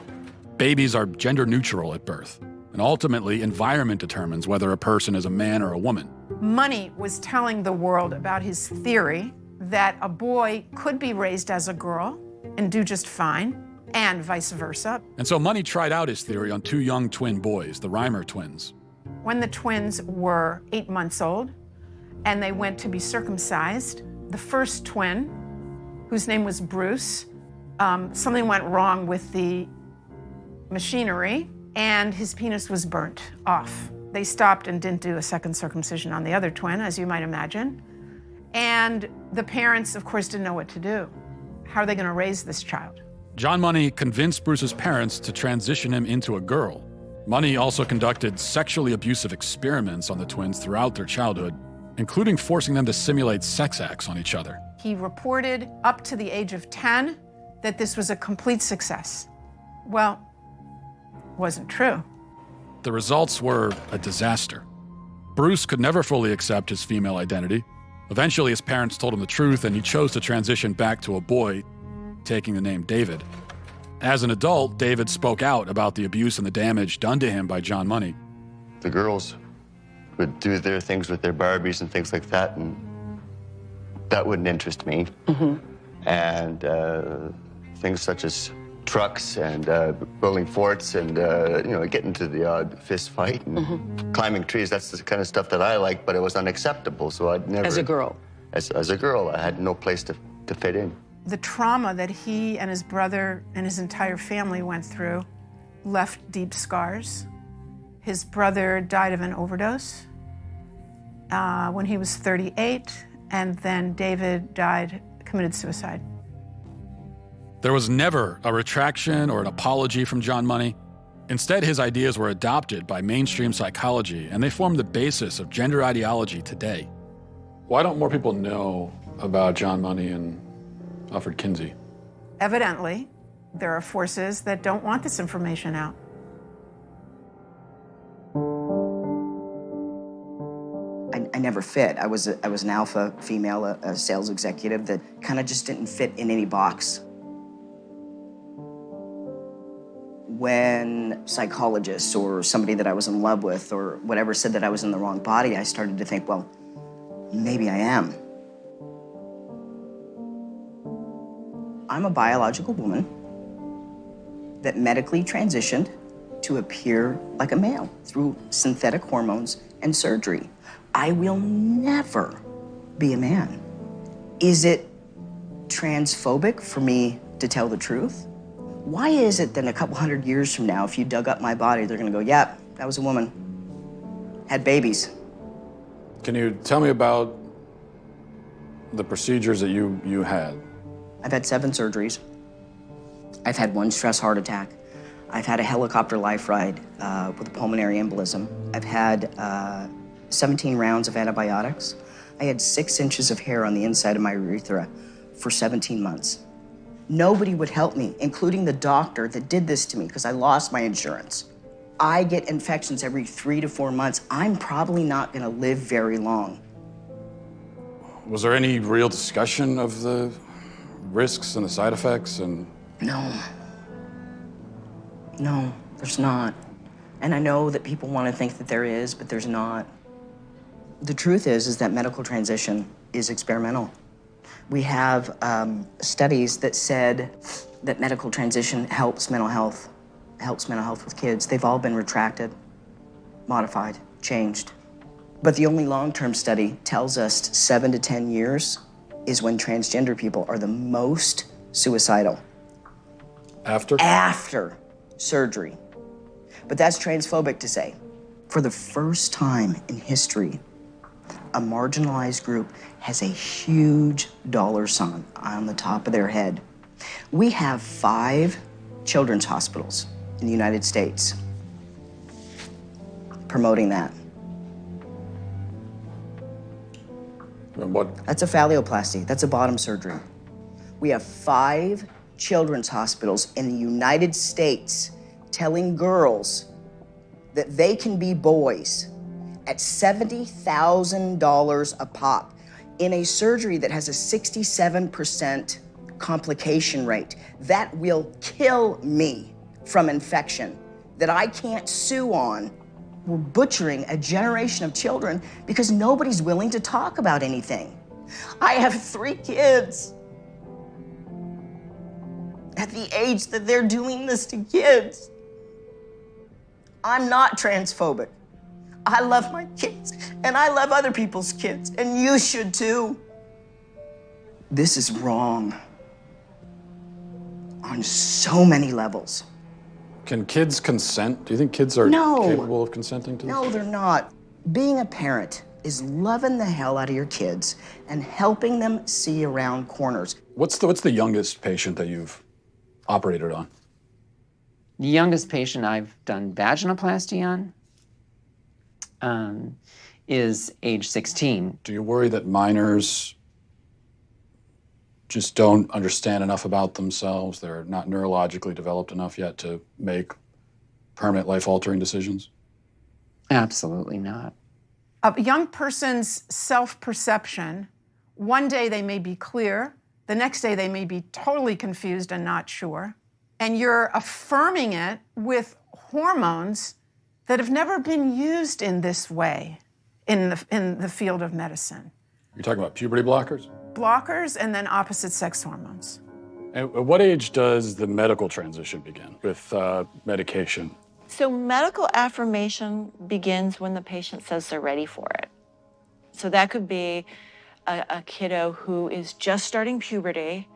babies are gender neutral at birth, and ultimately environment determines whether a person is a man or a woman. Money was telling the world about his theory that a boy could be raised as a girl and do just fine, and vice versa. And so Money tried out his theory on 2 young twin boys, the Reimer twins. When the twins were 8 months old and they went to be circumcised, the first twin, whose name was Bruce, something went wrong with the machinery and his penis was burnt off. They stopped and didn't do a second circumcision on the other twin, as you might imagine. And the parents, of course, didn't know what to do. How are they going to raise this child? John Money convinced Bruce's parents to transition him into a girl. Money also conducted sexually abusive experiments on the twins throughout their childhood, including forcing them to simulate sex acts on each other. He reported up to the age of 10 that this was a complete success. Well, it wasn't true. The results were a disaster. Bruce could never fully accept his female identity. Eventually, his parents told him the truth, and he chose to transition back to a boy, taking the name David. As an adult, David spoke out about the abuse and the damage done to him by John Money. The girls would do their things with their Barbies and things like that, and that wouldn't interest me. And things such as trucks and building forts and, getting to the odd fist fight and climbing trees, that's the kind of stuff that I like, but it was unacceptable, so I'd never... As a girl? As a girl, I had no place to fit in. The trauma that he and his brother and his entire family went through left deep scars. His brother died of an overdose when he was 38, and then David committed suicide. There was never a retraction or an apology from John Money. Instead, his ideas were adopted by mainstream psychology, and they form the basis of gender ideology today. Why don't more people know about John Money and Alfred Kinsey? Evidently, there are forces that don't want this information out. I never fit. I was an alpha female, a sales executive that kind of just didn't fit in any box. When psychologists or somebody that I was in love with or whatever said that I was in the wrong body, I started to think, well, maybe I am. I'm a biological woman that medically transitioned to appear like a male through synthetic hormones and surgery. I will never be a man. Is it transphobic for me to tell the truth? Why is it that a couple hundred years from now, if you dug up my body, they're gonna go, yeah, that was a woman, had babies. Can you tell me about the procedures that you had? I've had 7 surgeries. I've had 1 stress heart attack. I've had a helicopter life ride with a pulmonary embolism. I've had 17 rounds of antibiotics. I had 6 inches of hair on the inside of my urethra for 17 months. Nobody would help me, including the doctor that did this to me because I lost my insurance. I get infections every 3 to 4 months. I'm probably not gonna live very long. Was there any real discussion of the risks and the side effects and? No, there's not. And I know that people want to think that there is, but there's not. The truth is that medical transition is experimental. We have studies that said that medical transition helps mental health with kids. They've all been retracted, modified, changed. But the only long-term study tells us 7 to 10 years is when transgender people are the most suicidal. After? After surgery. But that's transphobic to say. For the first time in history, a marginalized group has a huge dollar sign on the top of their head. We have 5 children's hospitals in the United States promoting that. And what? That's a phalloplasty. That's a bottom surgery. We have 5 children's hospitals in the United States telling girls that they can be boys at $70,000 a pop in a surgery that has a 67% complication rate. That will kill me from infection that I can't sue on. We're butchering a generation of children because nobody's willing to talk about anything. I have 3 kids. At the age that they're doing this to kids, I'm not transphobic. I love my kids, and I love other people's kids, and you should too. This is wrong on so many levels. Can kids consent? Do you think kids are capable of consenting to this? No, they're not. Being a parent is loving the hell out of your kids and helping them see around corners. What's the youngest patient that you've operated on? The youngest patient I've done vaginoplasty on is age 16. Do you worry that minors just don't understand enough about themselves? They're not neurologically developed enough yet to make permanent life-altering decisions? Absolutely not. A young person's self-perception, one day they may be clear, the next day they may be totally confused and not sure, and you're affirming it with hormones that have never been used in this way in the field of medicine. You're talking about puberty blockers? Blockers and then opposite sex hormones. At what age does the medical transition begin with medication? So medical affirmation begins when the patient says they're ready for it. So that could be a kiddo who is just starting puberty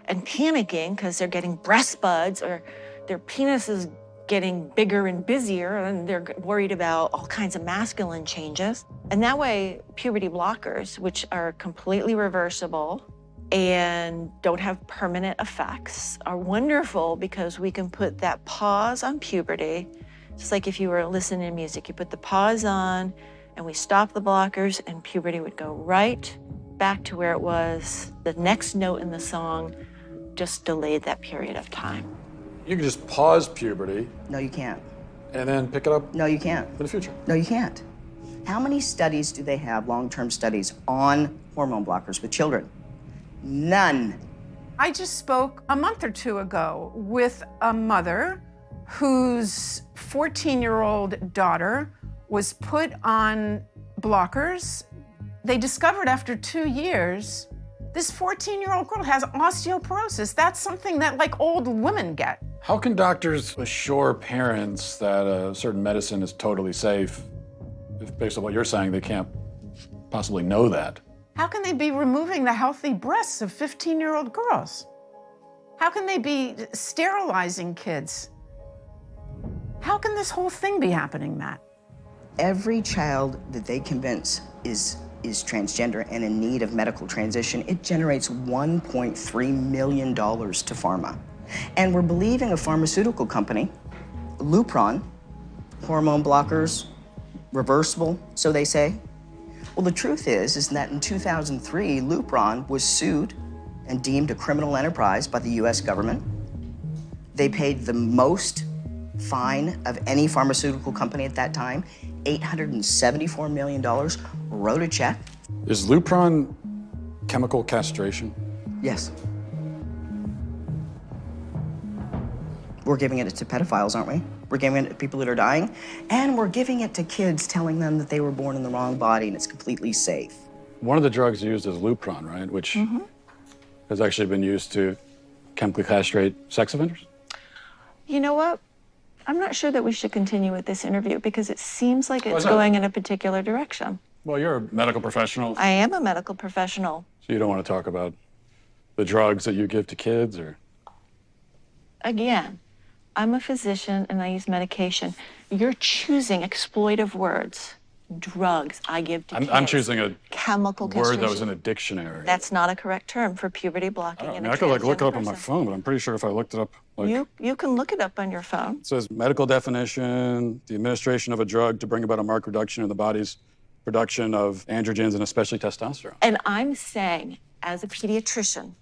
and panicking because they're getting breast buds or their penis is getting bigger and busier, and they're worried about all kinds of masculine changes. And that way, puberty blockers, which are completely reversible and don't have permanent effects, are wonderful because we can put that pause on puberty, just like if you were listening to music. You put the pause on, and we stop the blockers, and puberty would go right back to where it was. The next note in the song just delayed that period of time. You can just pause puberty. No, you can't. And then pick it up. No, you can't. In the future. No, you can't. How many studies do they have, long-term studies, on hormone blockers with children? None. I just spoke a month or two ago with a mother whose 14-year-old daughter was put on blockers. They discovered after 2 years, this 14-year-old girl has osteoporosis. That's something that like old women get. How can doctors assure parents that a certain medicine is totally safe if, based on what you're saying, they can't possibly know that? How can they be removing the healthy breasts of 15-year-old girls? How can they be sterilizing kids? How can this whole thing be happening, Matt? Every child that they convince is transgender and in need of medical transition, it generates $1.3 million to pharma. And we're believing a pharmaceutical company, Lupron, hormone blockers, reversible, so they say. Well, the truth is that in 2003, Lupron was sued and deemed a criminal enterprise by the US government. They paid the most fine of any pharmaceutical company at that time, $874 million, wrote a check. Is Lupron chemical castration? Yes. We're giving it to pedophiles, aren't we? We're giving it to people that are dying, and we're giving it to kids, telling them that they were born in the wrong body and it's completely safe. One of the drugs used is Lupron, right? Which has actually been used to chemically castrate sex offenders? You know what? I'm not sure that we should continue with this interview because it seems like it's going in a particular direction. Well, you're a medical professional. I am a medical professional. So you don't want to talk about the drugs that you give to kids, or? Again, I'm a physician and I use medication. You're choosing exploitive words. Drugs I give to kids. I'm choosing a chemical word that was in a dictionary. That's not a correct term for puberty blocking. I could look it up on my phone, but I'm pretty sure if I looked it up, you can look it up on your phone. It says medical definition: the administration of a drug to bring about a marked reduction in the body's production of androgens and especially testosterone. And I'm saying, as a pediatrician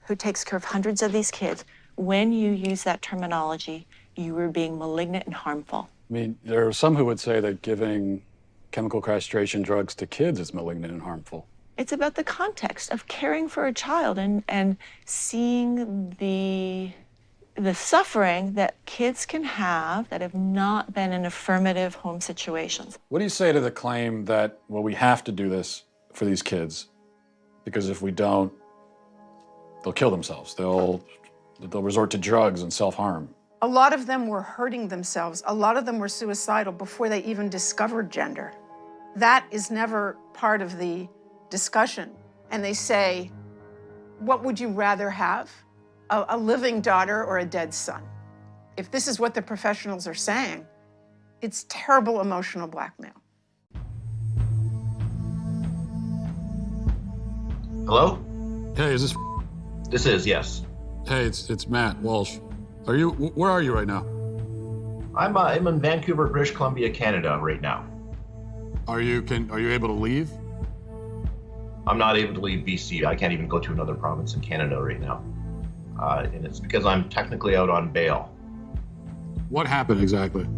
who takes care of hundreds of these kids, when you use that terminology, you are being malignant and harmful. I mean, there are some who would say that giving chemical castration drugs to kids is malignant and harmful. It's about the context of caring for a child and seeing the suffering that kids can have that have not been in affirmative home situations. What do you say to the claim that, well, we have to do this for these kids because if we don't, they'll kill themselves. They'll resort to drugs and self-harm. A lot of them were hurting themselves. A lot of them were suicidal before they even discovered gender. That is never part of the discussion. And they say, what would you rather have? A living daughter or a dead son? If this is what the professionals are saying, it's terrible emotional blackmail. Hello? Hey, is this? This is, yes. Hey, it's Matt Walsh. Where are you right now? I'm in Vancouver, British Columbia, Canada right now. Are you able to leave? I'm not able to leave BC. I can't even go to another province in Canada right now. And it's because I'm technically out on bail. What happened exactly?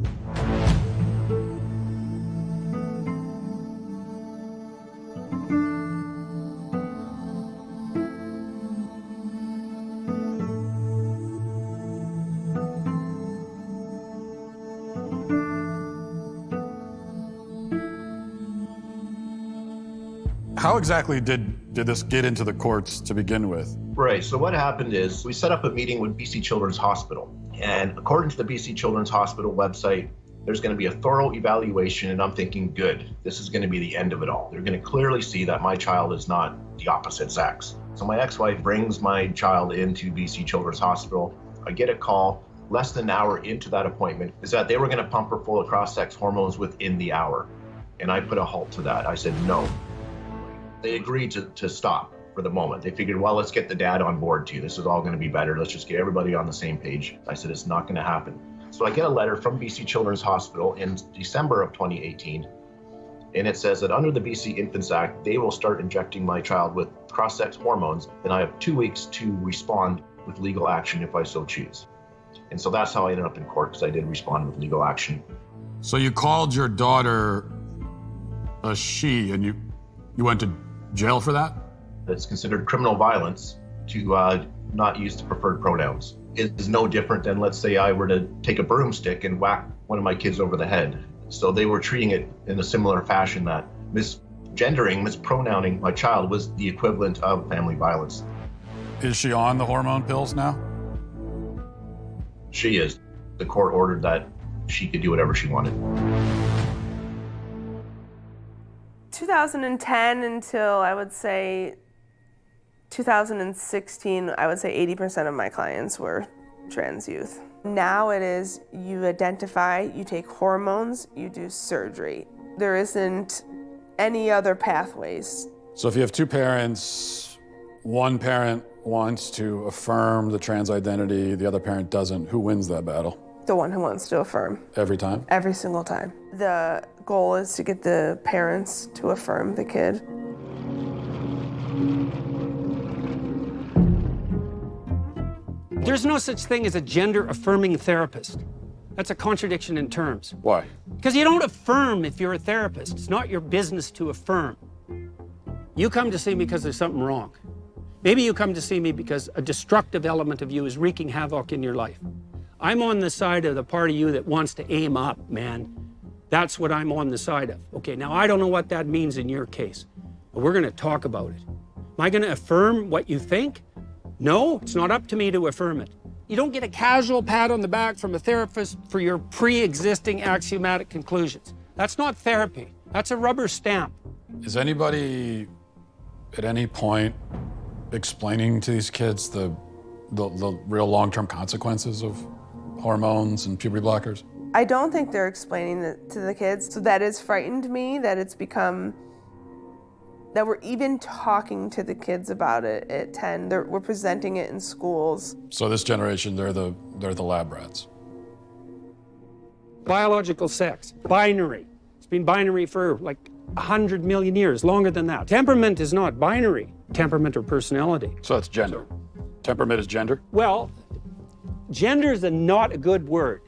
How exactly did this get into the courts to begin with? Right, so what happened is we set up a meeting with BC Children's Hospital. And according to the BC Children's Hospital website, there's going to be a thorough evaluation, and I'm thinking, good, this is going to be the end of it all. They're going to clearly see that my child is not the opposite sex. So my ex-wife brings my child into BC Children's Hospital. I get a call less than an hour into that appointment is that they were going to pump her full of cross-sex hormones within the hour. And I put a halt to that. I said no. They agreed to stop for the moment. They figured, well, let's get the dad on board too. This is all going to be better. Let's just get everybody on the same page. I said, it's not going to happen. So I get a letter from BC Children's Hospital in December of 2018. And it says that under the BC Infants Act, they will start injecting my child with cross-sex hormones. And I have 2 weeks to respond with legal action if I so choose. And so that's how I ended up in court, because I did respond with legal action. So you called your daughter a she, and you went to jail for that? It's considered criminal violence to not use the preferred pronouns. It is no different than, let's say I were to take a broomstick and whack one of my kids over the head. So they were treating it in a similar fashion, that misgendering, mispronouncing my child was the equivalent of family violence. Is she on the hormone pills now? She is. The court ordered that she could do whatever she wanted. 2010 until, I would say, 2016, I would say 80% of my clients were trans youth. Now it is, you identify, you take hormones, you do surgery. There isn't any other pathways. So if you have two parents, one parent wants to affirm the trans identity, the other parent doesn't, who wins that battle? The one who wants to affirm. Every time? Every single time. The goal is to get the parents to affirm the kid. There's no such thing as a gender-affirming therapist. That's a contradiction in terms. Why? Because you don't affirm if you're a therapist. It's not your business to affirm. You come to see me because there's something wrong. Maybe you come to see me because a destructive element of you is wreaking havoc in your life. I'm on the side of the part of you that wants to aim up, man. That's what I'm on the side of. Okay, now I don't know what that means in your case, but we're gonna talk about it. Am I gonna affirm what you think? No, it's not up to me to affirm it. You don't get a casual pat on the back from a therapist for your pre-existing axiomatic conclusions. That's not therapy. That's a rubber stamp. Is anybody at any point explaining to these kids the real long-term consequences of hormones and puberty blockers? I don't think they're explaining it to the kids, so that has frightened me, that it's become, that we're even talking to the kids about it at 10. We're presenting it in schools. So this generation, they're the lab rats. Biological sex, binary. It's been binary for like 100 million years, longer than that. Temperament is not binary, temperament or personality. So that's gender. Temperament is gender? Well, gender is not a good word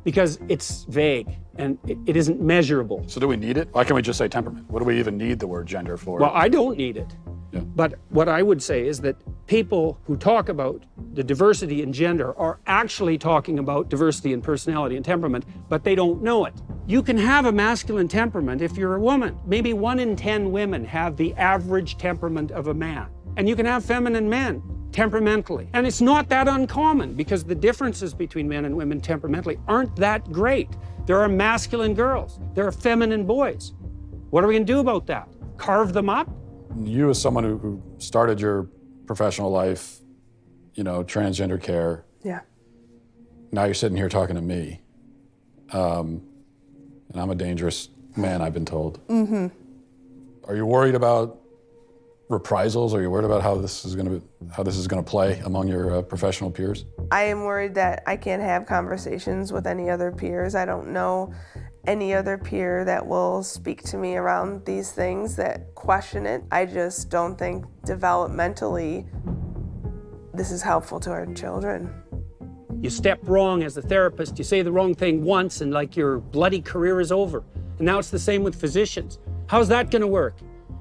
because it's vague and it isn't measurable. So do we need it? Why can't we just say temperament? What do we even need the word gender for? Well, I don't need it. Yeah. But what I would say is that people who talk about the diversity in gender are actually talking about diversity in personality and temperament, but they don't know it. You can have a masculine temperament if you're a woman. Maybe 1 in 10 women have the average temperament of a man. And you can have feminine men temperamentally. And it's not that uncommon because the differences between men and women temperamentally aren't that great. There are masculine girls. There are feminine boys. What are we gonna do about that? Carve them up? You as someone who started your professional life, you know, transgender care. Yeah. Now you're sitting here talking to me. And I'm a dangerous man, I've been told. Mm-hmm. Are you worried about reprisals? Are you worried about how this is gonna play among your professional peers? I am worried that I can't have conversations with any other peers. I don't know any other peer that will speak to me around these things that question it. I just don't think developmentally this is helpful to our children. You step wrong as a therapist, you say the wrong thing once and like your bloody career is over. And now it's the same with physicians. How's that gonna work?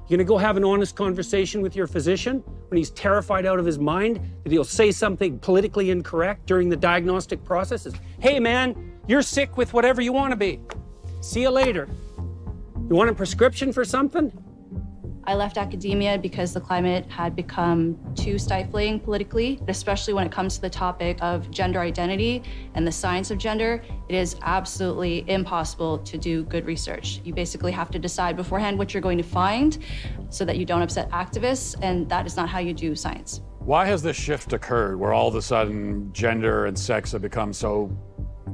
You're gonna go have an honest conversation with your physician when he's terrified out of his mind that he'll say something politically incorrect during the diagnostic process? Hey man, you're sick with whatever you wanna be. See you later. You want a prescription for something? I left academia because the climate had become too stifling politically, especially when it comes to the topic of gender identity and the science of gender. It is absolutely impossible to do good research. You basically have to decide beforehand what you're going to find so that you don't upset activists, and that is not how you do science. Why has this shift occurred where all of a sudden gender and sex have become so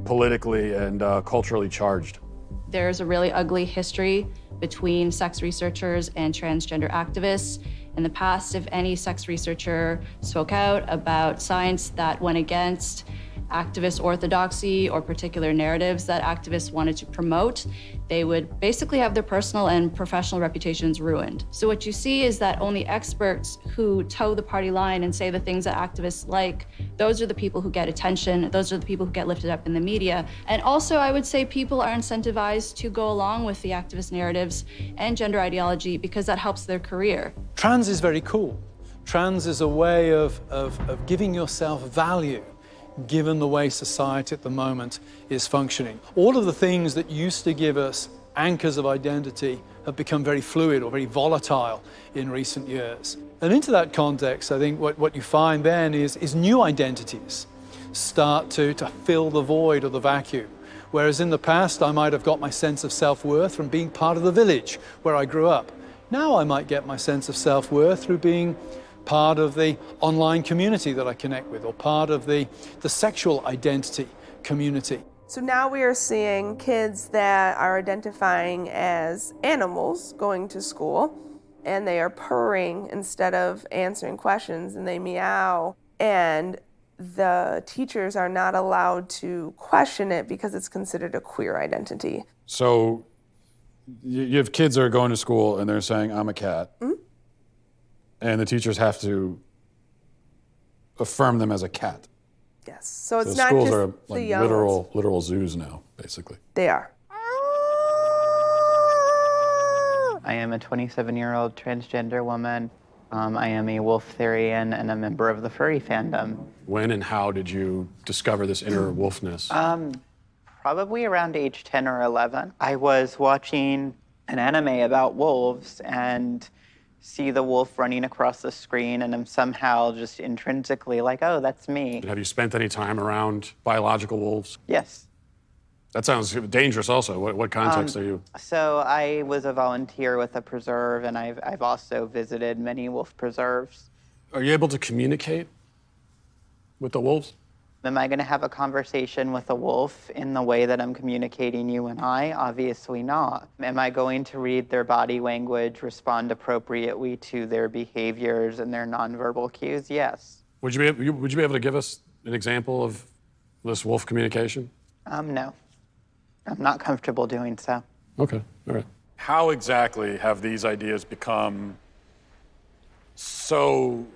politically and culturally charged? There's a really ugly history between sex researchers and transgender activists. In the past, if any sex researcher spoke out about science that went against activist orthodoxy or particular narratives that activists wanted to promote, they would basically have their personal and professional reputations ruined. So what you see is that only experts who toe the party line and say the things that activists like, those are the people who get attention, those are the people who get lifted up in the media. And also, I would say people are incentivized to go along with the activist narratives and gender ideology because that helps their career. Trans is very cool. Trans is a way of giving yourself value, given the way society at the moment is functioning. All of the things that used to give us anchors of identity have become very fluid or very volatile in recent years. And into that context, I think what you find then is new identities start to fill the void or the vacuum. Whereas in the past, I might have got my sense of self-worth from being part of the village where I grew up. Now I might get my sense of self-worth through being part of the online community that I connect with, or part of the sexual identity community. So now we are seeing kids that are identifying as animals going to school, and they are purring instead of answering questions, and they meow, and the teachers are not allowed to question it because it's considered a queer identity. So you have kids that are going to school and they're saying, I'm a cat. Mm-hmm. And the teachers have to affirm them as a cat. Yes. So it's the not schools just are the like young literal zoos now, basically. They are. I am a 27-year-old transgender woman. I am a wolftherian and a member of the furry fandom. When and how did you discover this inner wolfness? Probably around age 10 or 11. I was watching an anime about wolves and see the wolf running across the screen, and I'm somehow just intrinsically like, oh, that's me. Have you spent any time around biological wolves? Yes. That sounds dangerous also. What context are you? So I was a volunteer with a preserve, and I've also visited many wolf preserves. Are you able to communicate with the wolves? Am I going to have a conversation with a wolf in the way that I'm communicating you and I? Obviously not. Am I going to read their body language, respond appropriately to their behaviors and their nonverbal cues? Yes. Would you be able to give us an example of this wolf communication? No. I'm not comfortable doing so. Okay, all right. How exactly have these ideas become so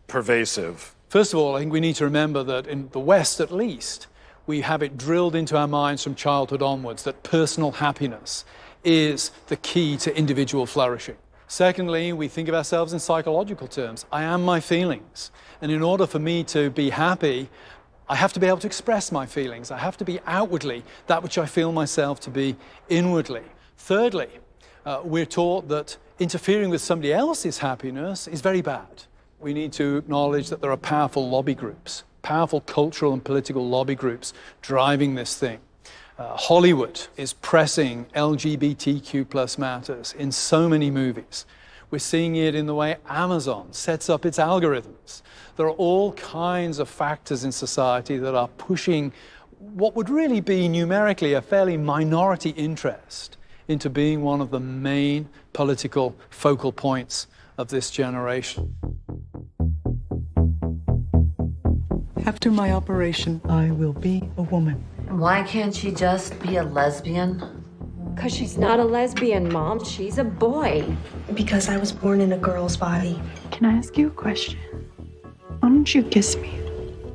pervasive? First of all, I think we need to remember that in the West, at least, we have it drilled into our minds from childhood onwards that personal happiness is the key to individual flourishing. Secondly, we think of ourselves in psychological terms. I am my feelings. And in order for me to be happy, I have to be able to express my feelings. I have to be outwardly that which I feel myself to be inwardly. Thirdly, we're taught that interfering with somebody else's happiness is very bad. We need to acknowledge that there are powerful lobby groups, powerful cultural and political lobby groups driving this thing. Hollywood is pressing LGBTQ+ matters in so many movies. We're seeing it in the way Amazon sets up its algorithms. There are all kinds of factors in society that are pushing what would really be numerically a fairly minority interest into being one of the main political focal points of this generation. After my operation, I will be a woman. Why can't she just be a lesbian? Because she's not a lesbian, Mom. She's a boy. Because I was born in a girl's body. Can I ask you a question? Why don't you kiss me?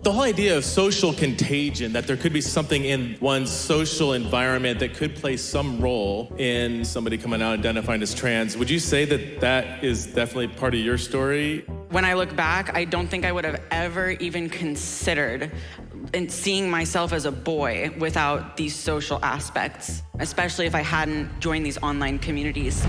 The whole idea of social contagion, that there could be something in one's social environment that could play some role in somebody coming out identifying as trans, would you say that that is definitely part of your story? When I look back, I don't think I would have ever even considered seeing myself as a boy without these social aspects, especially if I hadn't joined these online communities.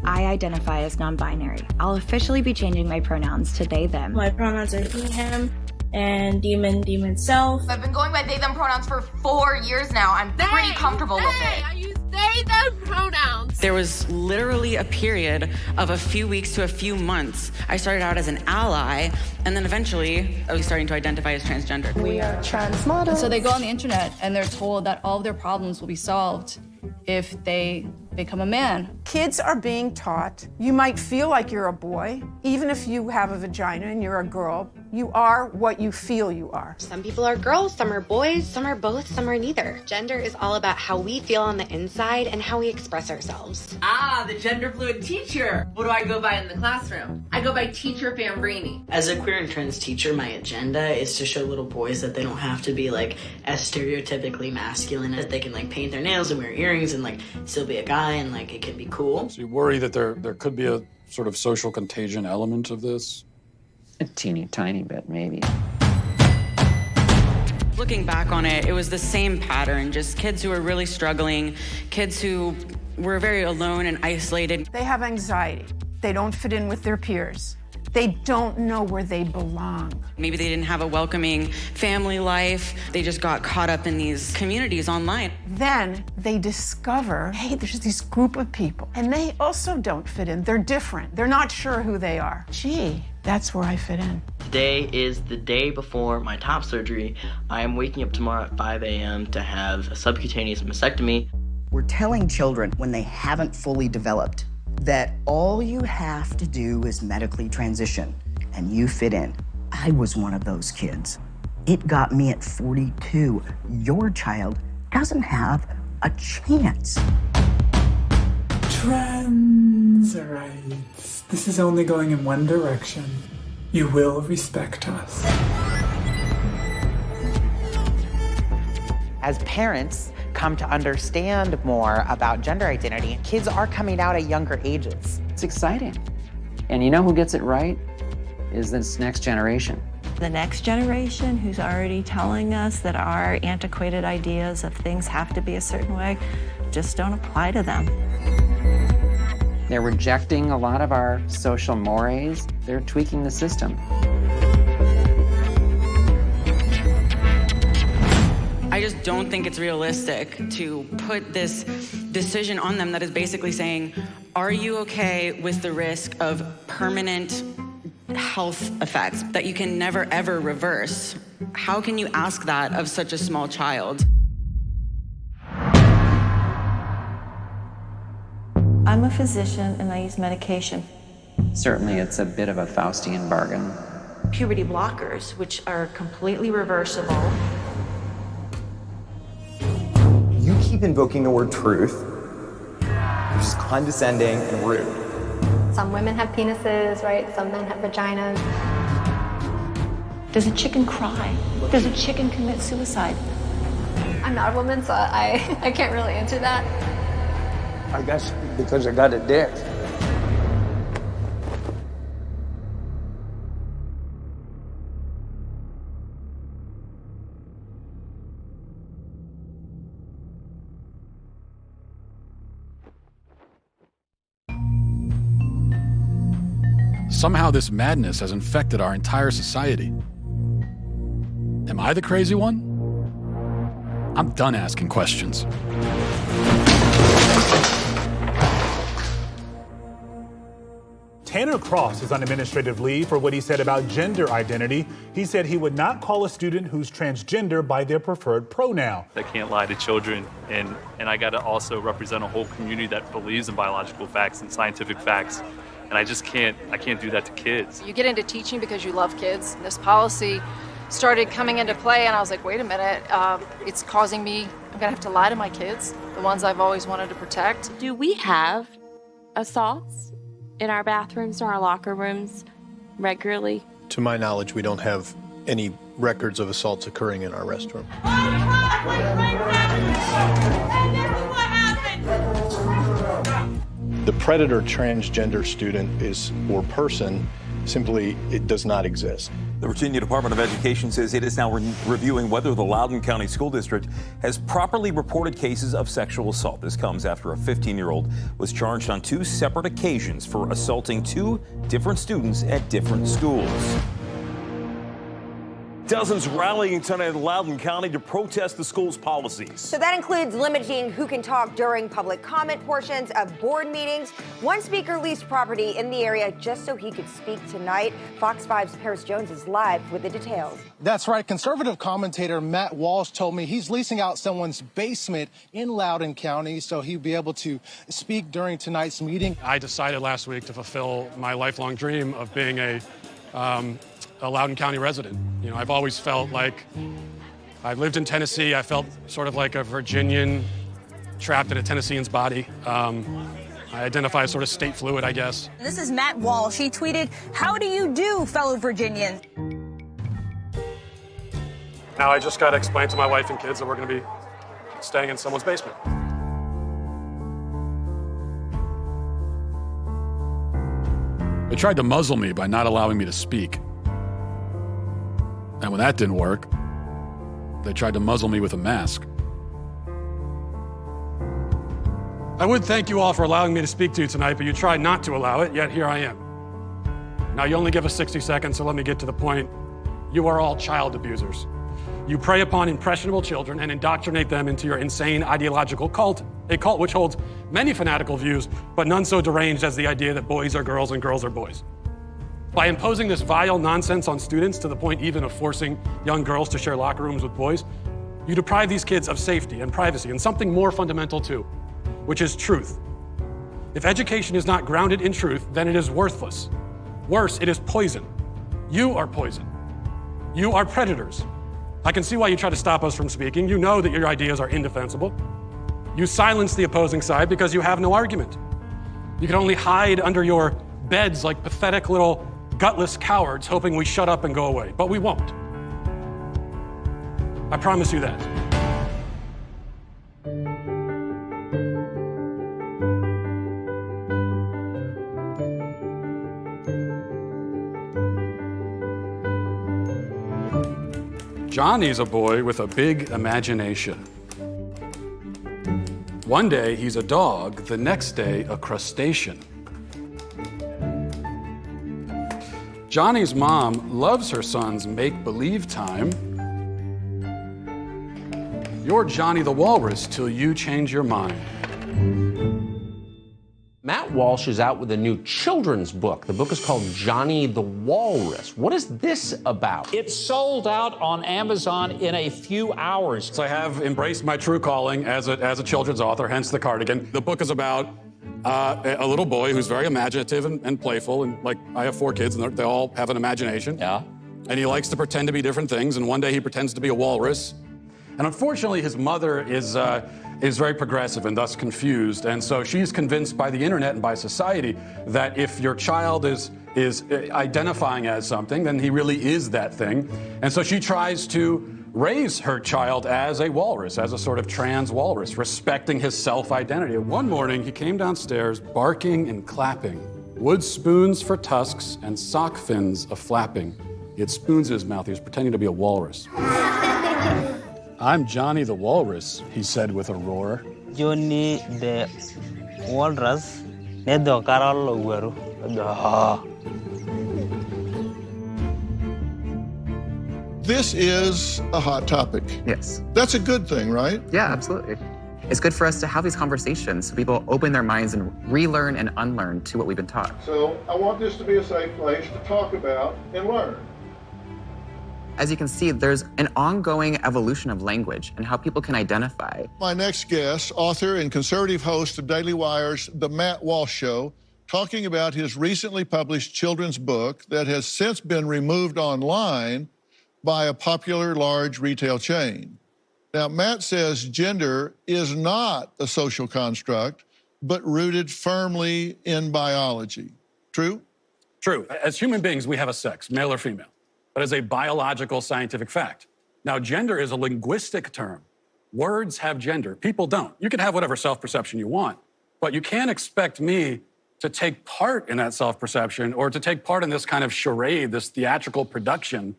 I identify as non-binary. I'll officially be changing my pronouns to they, them. My pronouns are he, him, and demon self. I've been going by they, them pronouns for 4 years now. I'm pretty comfortable with it. I use they, them pronouns. There was literally a period of a few weeks to a few months. I started out as an ally, and then eventually I was starting to identify as transgender. We are trans models. So they go on the internet and they're told that all of their problems will be solved if they become a man. Kids are being taught, you might feel like you're a boy, even if you have a vagina and you're a girl, you are what you feel you are. Some people are girls, some are boys, some are both, some are neither. Gender is all about how we feel on the inside and how we express ourselves. Ah, the gender fluid teacher. What do I go by in the classroom? I go by Teacher Fambrini. As a queer and trans teacher, my agenda is to show little boys that they don't have to be like as stereotypically masculine, that they can like paint their nails and wear earrings and like still be a guy and like it can be cool. So you worry that there could be a sort of social contagion element of this? A teeny tiny bit, maybe. Looking back on it, it was the same pattern, just kids who were really struggling, kids who were very alone and isolated. They have anxiety. They don't fit in with their peers. They don't know where they belong. Maybe they didn't have a welcoming family life. They just got caught up in these communities online. Then they discover, hey, there's this group of people, and they also don't fit in. They're different. They're not sure who they are. Gee, that's where I fit in. Today is the day before my top surgery. I am waking up tomorrow at 5 a.m. to have a subcutaneous mastectomy. We're telling children when they haven't fully developed that all you have to do is medically transition and you fit in. I was one of those kids. It got me at 42. Your child doesn't have a chance. Trans rights. This is only going in one direction. You will respect us. As parents come to understand more about gender identity, kids are coming out at younger ages. It's exciting. And you know who gets it right? Is this next generation. The next generation who's already telling us that our antiquated ideas of things have to be a certain way just don't apply to them. They're rejecting a lot of our social mores. They're tweaking the system. I just don't think it's realistic to put this decision on them that is basically saying, are you okay with the risk of permanent health effects that you can never ever reverse? How can you ask that of such a small child? I'm a physician and I use medication. Certainly it's a bit of a Faustian bargain. Puberty blockers, which are completely reversible. You keep invoking the word truth, which is condescending and rude. Some women have penises, right? Some men have vaginas. Does a chicken cry? Does a chicken commit suicide? I'm not a woman, so I can't really answer that. I guess because I got a dick. Somehow this madness has infected our entire society. Am I the crazy one? I'm done asking questions. Tanner Cross is on administrative leave for what he said about gender identity. He said he would not call a student who's transgender by their preferred pronoun. I can't lie to children, and I got to also represent a whole community that believes in biological facts and scientific facts. And I can't do that to kids. You get into teaching because you love kids. This policy started coming into play, and I was like, wait a minute, it's causing me, I'm gonna have to lie to my kids, the ones I've always wanted to protect. Do we have assaults in our bathrooms or our locker rooms regularly? To my knowledge, we don't have any records of assaults occurring in our restroom. The predator transgender student or person, simply, it does not exist. The Virginia Department of Education says it is now reviewing whether the Loudoun County School District has properly reported cases of sexual assault. This comes after a 15-year-old was charged on 2 separate occasions for assaulting 2 different students at different schools. Dozens rallying tonight in Loudoun County to protest the school's policies. So that includes limiting who can talk during public comment portions of board meetings. One speaker leased property in the area just so he could speak tonight. Fox 5's Paris Jones is live with the details. That's right. Conservative commentator Matt Walsh told me he's leasing out someone's basement in Loudoun County so he'll be able to speak during tonight's meeting. I decided last week to fulfill my lifelong dream of being a Loudoun County resident. You know, I've always felt like I lived in Tennessee. I felt sort of like a Virginian trapped in a Tennessean's body. I identify as sort of state fluid, I guess. This is Matt Walsh. He tweeted, "How do you do, fellow Virginians?" Now I just got to explain to my wife and kids that we're going to be staying in someone's basement. They tried to muzzle me by not allowing me to speak. And when that didn't work, they tried to muzzle me with a mask. I would thank you all for allowing me to speak to you tonight, but you tried not to allow it, yet here I am. Now, you only give us 60 seconds, so let me get to the point. You are all child abusers. You prey upon impressionable children and indoctrinate them into your insane ideological cult, a cult which holds many fanatical views, but none so deranged as the idea that boys are girls and girls are boys. By imposing this vile nonsense on students to the point even of forcing young girls to share locker rooms with boys, you deprive these kids of safety and privacy and something more fundamental too, which is truth. If education is not grounded in truth, then it is worthless. Worse, it is poison. You are poison. You are predators. I can see why you try to stop us from speaking. You know that your ideas are indefensible. You silence the opposing side because you have no argument. You can only hide under your beds like pathetic little gutless cowards hoping we shut up and go away, but we won't. I promise you that. Johnny's a boy with a big imagination. One day he's a dog, the next day a crustacean. Johnny's mom loves her son's make-believe time. You're Johnny the Walrus till you change your mind. Matt Walsh is out with a new children's book. The book is called Johnny the Walrus. What is this about? It's sold out on Amazon in a few hours. So I have embraced my true calling as a children's author, hence the cardigan. The book is about a little boy who's very imaginative and playful, and like I have 4 kids, and they all have an imagination. Yeah. And he likes to pretend to be different things, and one day he pretends to be a walrus. And unfortunately, his mother is very progressive and thus confused, and so she's convinced by the internet and by society that if your child is identifying as something, then he really is that thing. And so she tries to raise her child as a walrus, as a sort of trans walrus, respecting his self-identity. One morning, he came downstairs barking and clapping, wood spoons for tusks and sock fins a-flapping. He had spoons in his mouth. He was pretending to be a walrus. I'm Johnny the Walrus, he said with a roar. Johnny the Walrus. This is a hot topic. Yes. That's a good thing, right? Yeah, absolutely. It's good for us to have these conversations so people open their minds and relearn and unlearn to what we've been taught. So I want this to be a safe place to talk about and learn. As you can see, there's an ongoing evolution of language and how people can identify. My next guest, author and conservative host of Daily Wire's The Matt Walsh Show, talking about his recently published children's book that has since been removed online by a popular large retail chain. Now, Matt says gender is not a social construct, but rooted firmly in biology. True? True. As human beings, we have a sex, male or female. But as a biological scientific fact. Now, gender is a linguistic term. Words have gender. People don't. You can have whatever self-perception you want, but you can't expect me to take part in that self-perception or to take part in this kind of charade, this theatrical production.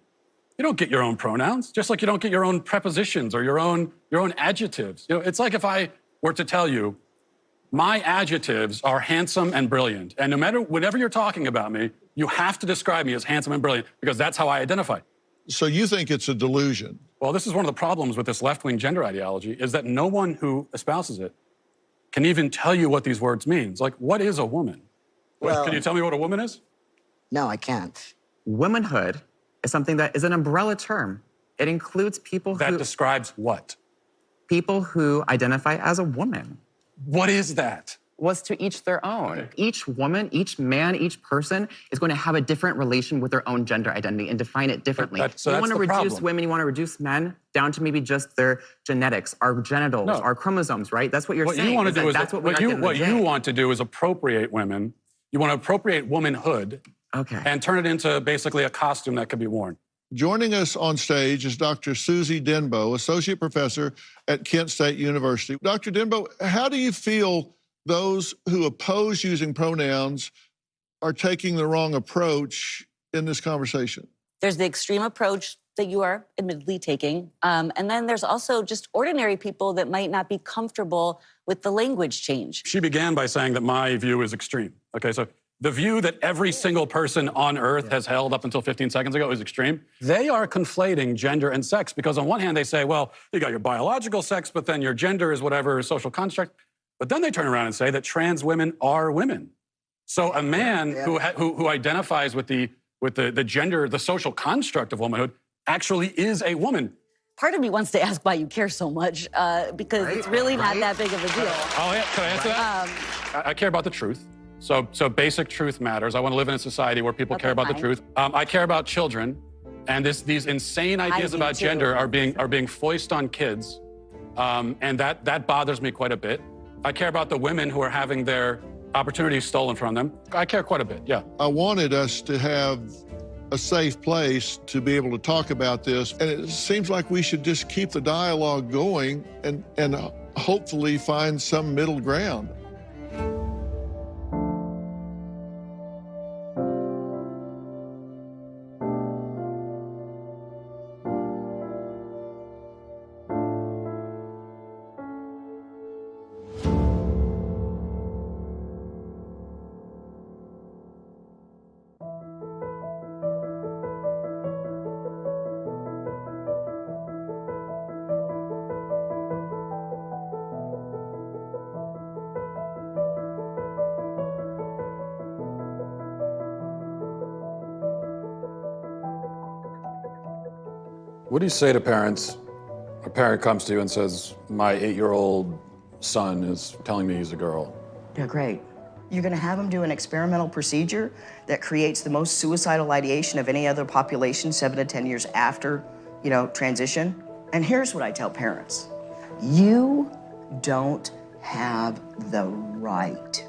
You don't get your own pronouns, just like you don't get your own prepositions or your own adjectives. You know, it's like if I were to tell you, my adjectives are handsome and brilliant, and no matter whenever you're talking about me, you have to describe me as handsome and brilliant because that's how I identify. So you think it's a delusion? Well, this is one of the problems with this left-wing gender ideology, is that no one who espouses it can even tell you what these words mean. It's like, what is a woman? Well, can you tell me what a woman is? No, I can't. Womanhood is something that is an umbrella term. It includes people who... That describes what? People who identify as a woman. What is that? Was to each their own. Each woman, each man, each person is going to have a different relation with their own gender identity and define it differently. So you that's want to the reduce problem. women, you want to reduce men down to maybe just their genetics, our genitals, our chromosomes, right? That's what you're saying. You want to do is that's what you want to do is appropriate women. You want to appropriate womanhood, and turn it into basically a costume that could be worn. Joining us on stage is Dr. Susie Denbo, Associate Professor at Kent State University. Dr. Denbo, how do you feel those who oppose using pronouns are taking the wrong approach in this conversation? There's the extreme approach that you are admittedly taking. And then there's also just ordinary people that might not be comfortable with the language change. She began by saying that my view is extreme. Okay, so the view that every single person on Earth has held up until 15 seconds ago is extreme. They are conflating gender and sex because on one hand they say, well, you got your biological sex, but then your gender is whatever social construct. But then they turn around and say that trans women are women. So a man who identifies with the gender, the social construct of womanhood, actually is a woman. Part of me wants to ask why you care so much, because it's really not that big of a deal. Oh, yeah. Can I answer that? I care about the truth. So basic truth matters. I want to live in a society where people care about the truth. I care about children, and these insane ideas about gender are being foisted on kids, and that bothers me quite a bit. I care about the women who are having their opportunities stolen from them. I care quite a bit, yeah. I wanted us to have a safe place to be able to talk about this, and it seems like we should just keep the dialogue going and hopefully find some middle ground. What do you say to parents? A parent comes to you and says, my 8-year-old son is telling me he's a girl. Yeah, great. You're gonna have him do an experimental procedure that creates the most suicidal ideation of any other population 7 to 10 years after, transition. And here's what I tell parents. You don't have the right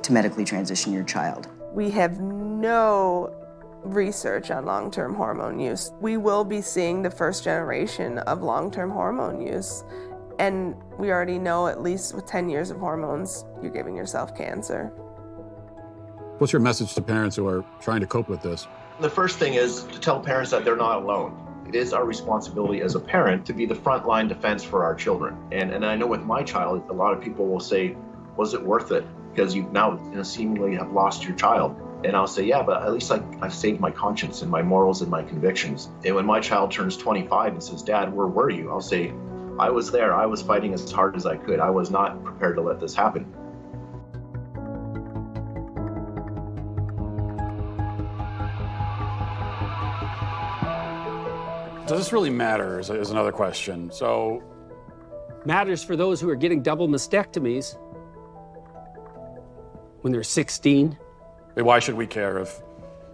to medically transition your child. We have no research on long-term hormone use. We will be seeing the first generation of long-term hormone use. And we already know, at least with 10 years of hormones, you're giving yourself cancer. What's your message to parents who are trying to cope with this? The first thing is to tell parents that they're not alone. It is our responsibility as a parent to be the frontline defense for our children. And I know with my child, a lot of people will say, was it worth it? Because you now seemingly have lost your child. And I'll say, yeah, but at least I've saved my conscience and my morals and my convictions. And when my child turns 25 and says, Dad, where were you? I'll say, I was there. I was fighting as hard as I could. I was not prepared to let this happen. Does this really matter is another question. So, matters for those who are getting double mastectomies when they're 16. Why should we care if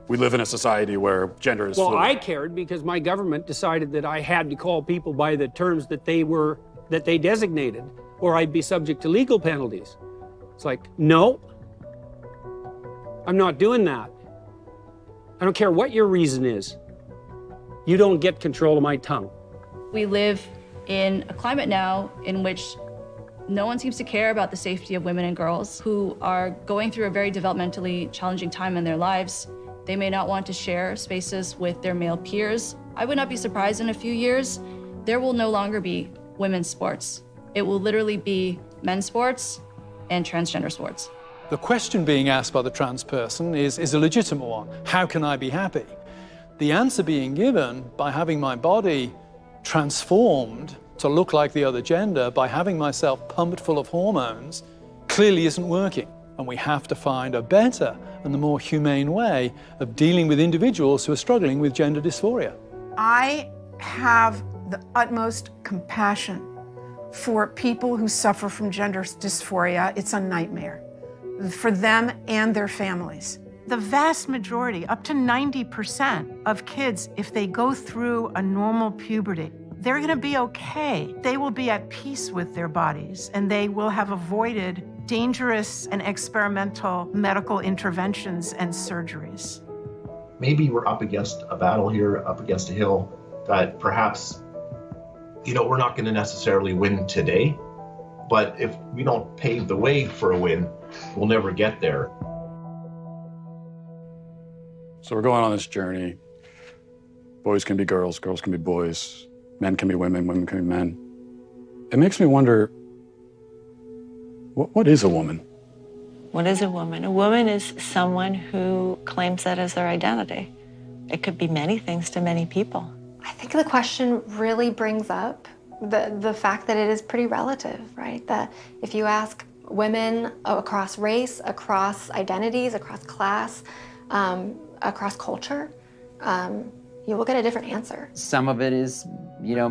we live in a society where gender is fluid? Well, I cared because my government decided that I had to call people by the terms that they designated, or I'd be subject to legal penalties. It's like, no, I'm not doing that. I don't care what your reason is. You don't get control of my tongue. We live in a climate now in which no one seems to care about the safety of women and girls who are going through a very developmentally challenging time in their lives. They may not want to share spaces with their male peers. I would not be surprised in a few years, there will no longer be women's sports. It will literally be men's sports and transgender sports. The question being asked by the trans person is a legitimate one. How can I be happy? the answer being given by having my body transformed to look like the other gender, by having myself pumped full of hormones, clearly isn't working. And we have to find a better and the more humane way of dealing with individuals who are struggling with gender dysphoria. I have the utmost compassion for people who suffer from gender dysphoria. It's a nightmare for them and their families. The vast majority, up to 90% of kids, if they go through a normal puberty, they're gonna be okay. They will be at peace with their bodies, and they will have avoided dangerous and experimental medical interventions and surgeries. Maybe we're up against a battle here, up against a hill that perhaps, we're not going to necessarily win today, but if we don't pave the way for a win, we'll never get there. So we're going on this journey. Boys can be girls, girls can be boys, men can be women, women can be men. It makes me wonder, what is a woman? What is a woman? A woman is someone who claims that as their identity. It could be many things to many people. I think the question really brings up the fact that it is pretty relative, right? That if you ask women across race, across identities, across class, across culture, you will get a different answer. Some of it is,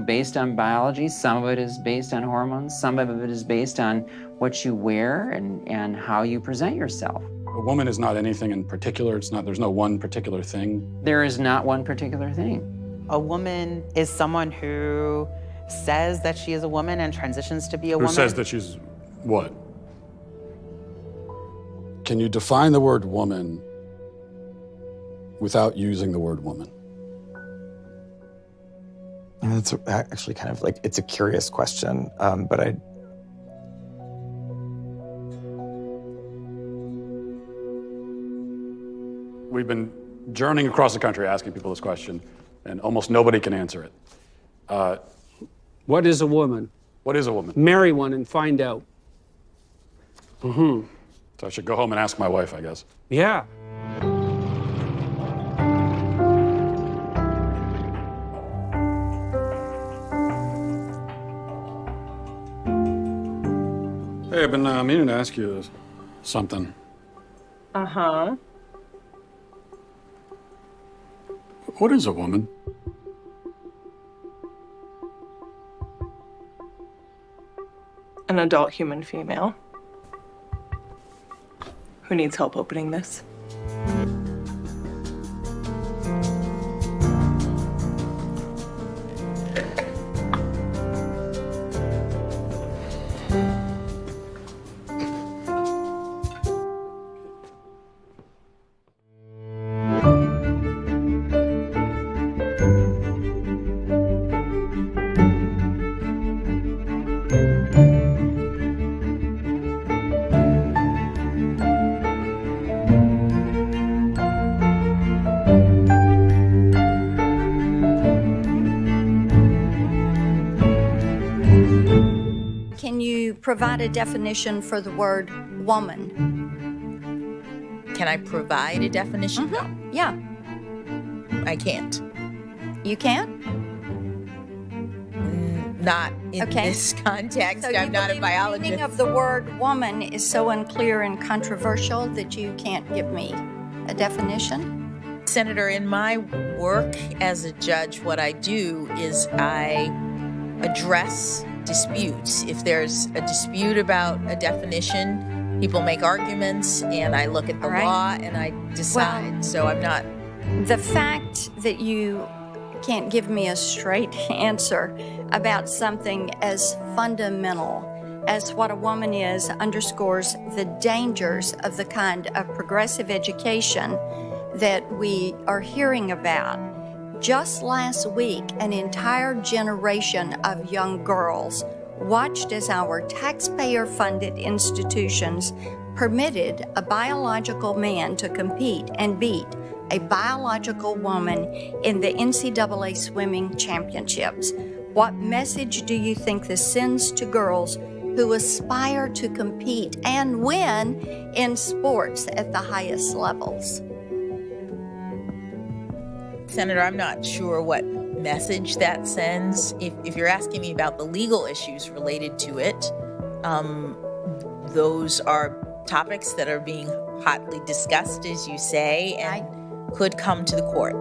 based on biology. Some of it is based on hormones. Some of it is based on what you wear and how you present yourself. A woman is not anything in particular. There's no one particular thing. There is not one particular thing. A woman is someone who says that she is a woman and transitions to be a woman. Who says that she's what? Can you define the word woman without using the word woman? It's actually kind of it's a curious question, but We've been journeying across the country asking people this question, and almost nobody can answer it. What is a woman? What is a woman? Marry one and find out. So I should go home and ask my wife, I guess. Yeah. Hey, I've been meaning to ask you something. Uh-huh. What is a woman? An adult human female. Who needs help opening this? Provide a definition for the word woman. Can I provide a definition? Mm-hmm. Yeah. I can't. You can't? Not in this context. So I'm not a biologist. The meaning of the word woman is so unclear and controversial that you can't give me a definition? Senator, in my work as a judge, what I do is I address disputes. If there's a dispute about a definition, people make arguments, and I look at the law and I decide. Well, so I'm not. The fact that you can't give me a straight answer about something as fundamental as what a woman is underscores the dangers of the kind of progressive education that we are hearing about. Just last week, an entire generation of young girls watched as our taxpayer-funded institutions permitted a biological man to compete and beat a biological woman in the NCAA swimming championships. What message do you think this sends to girls who aspire to compete and win in sports at the highest levels? Senator, I'm not sure what message that sends. If you're asking me about the legal issues related to it, those are topics that are being hotly discussed, as you say, and could come to the court.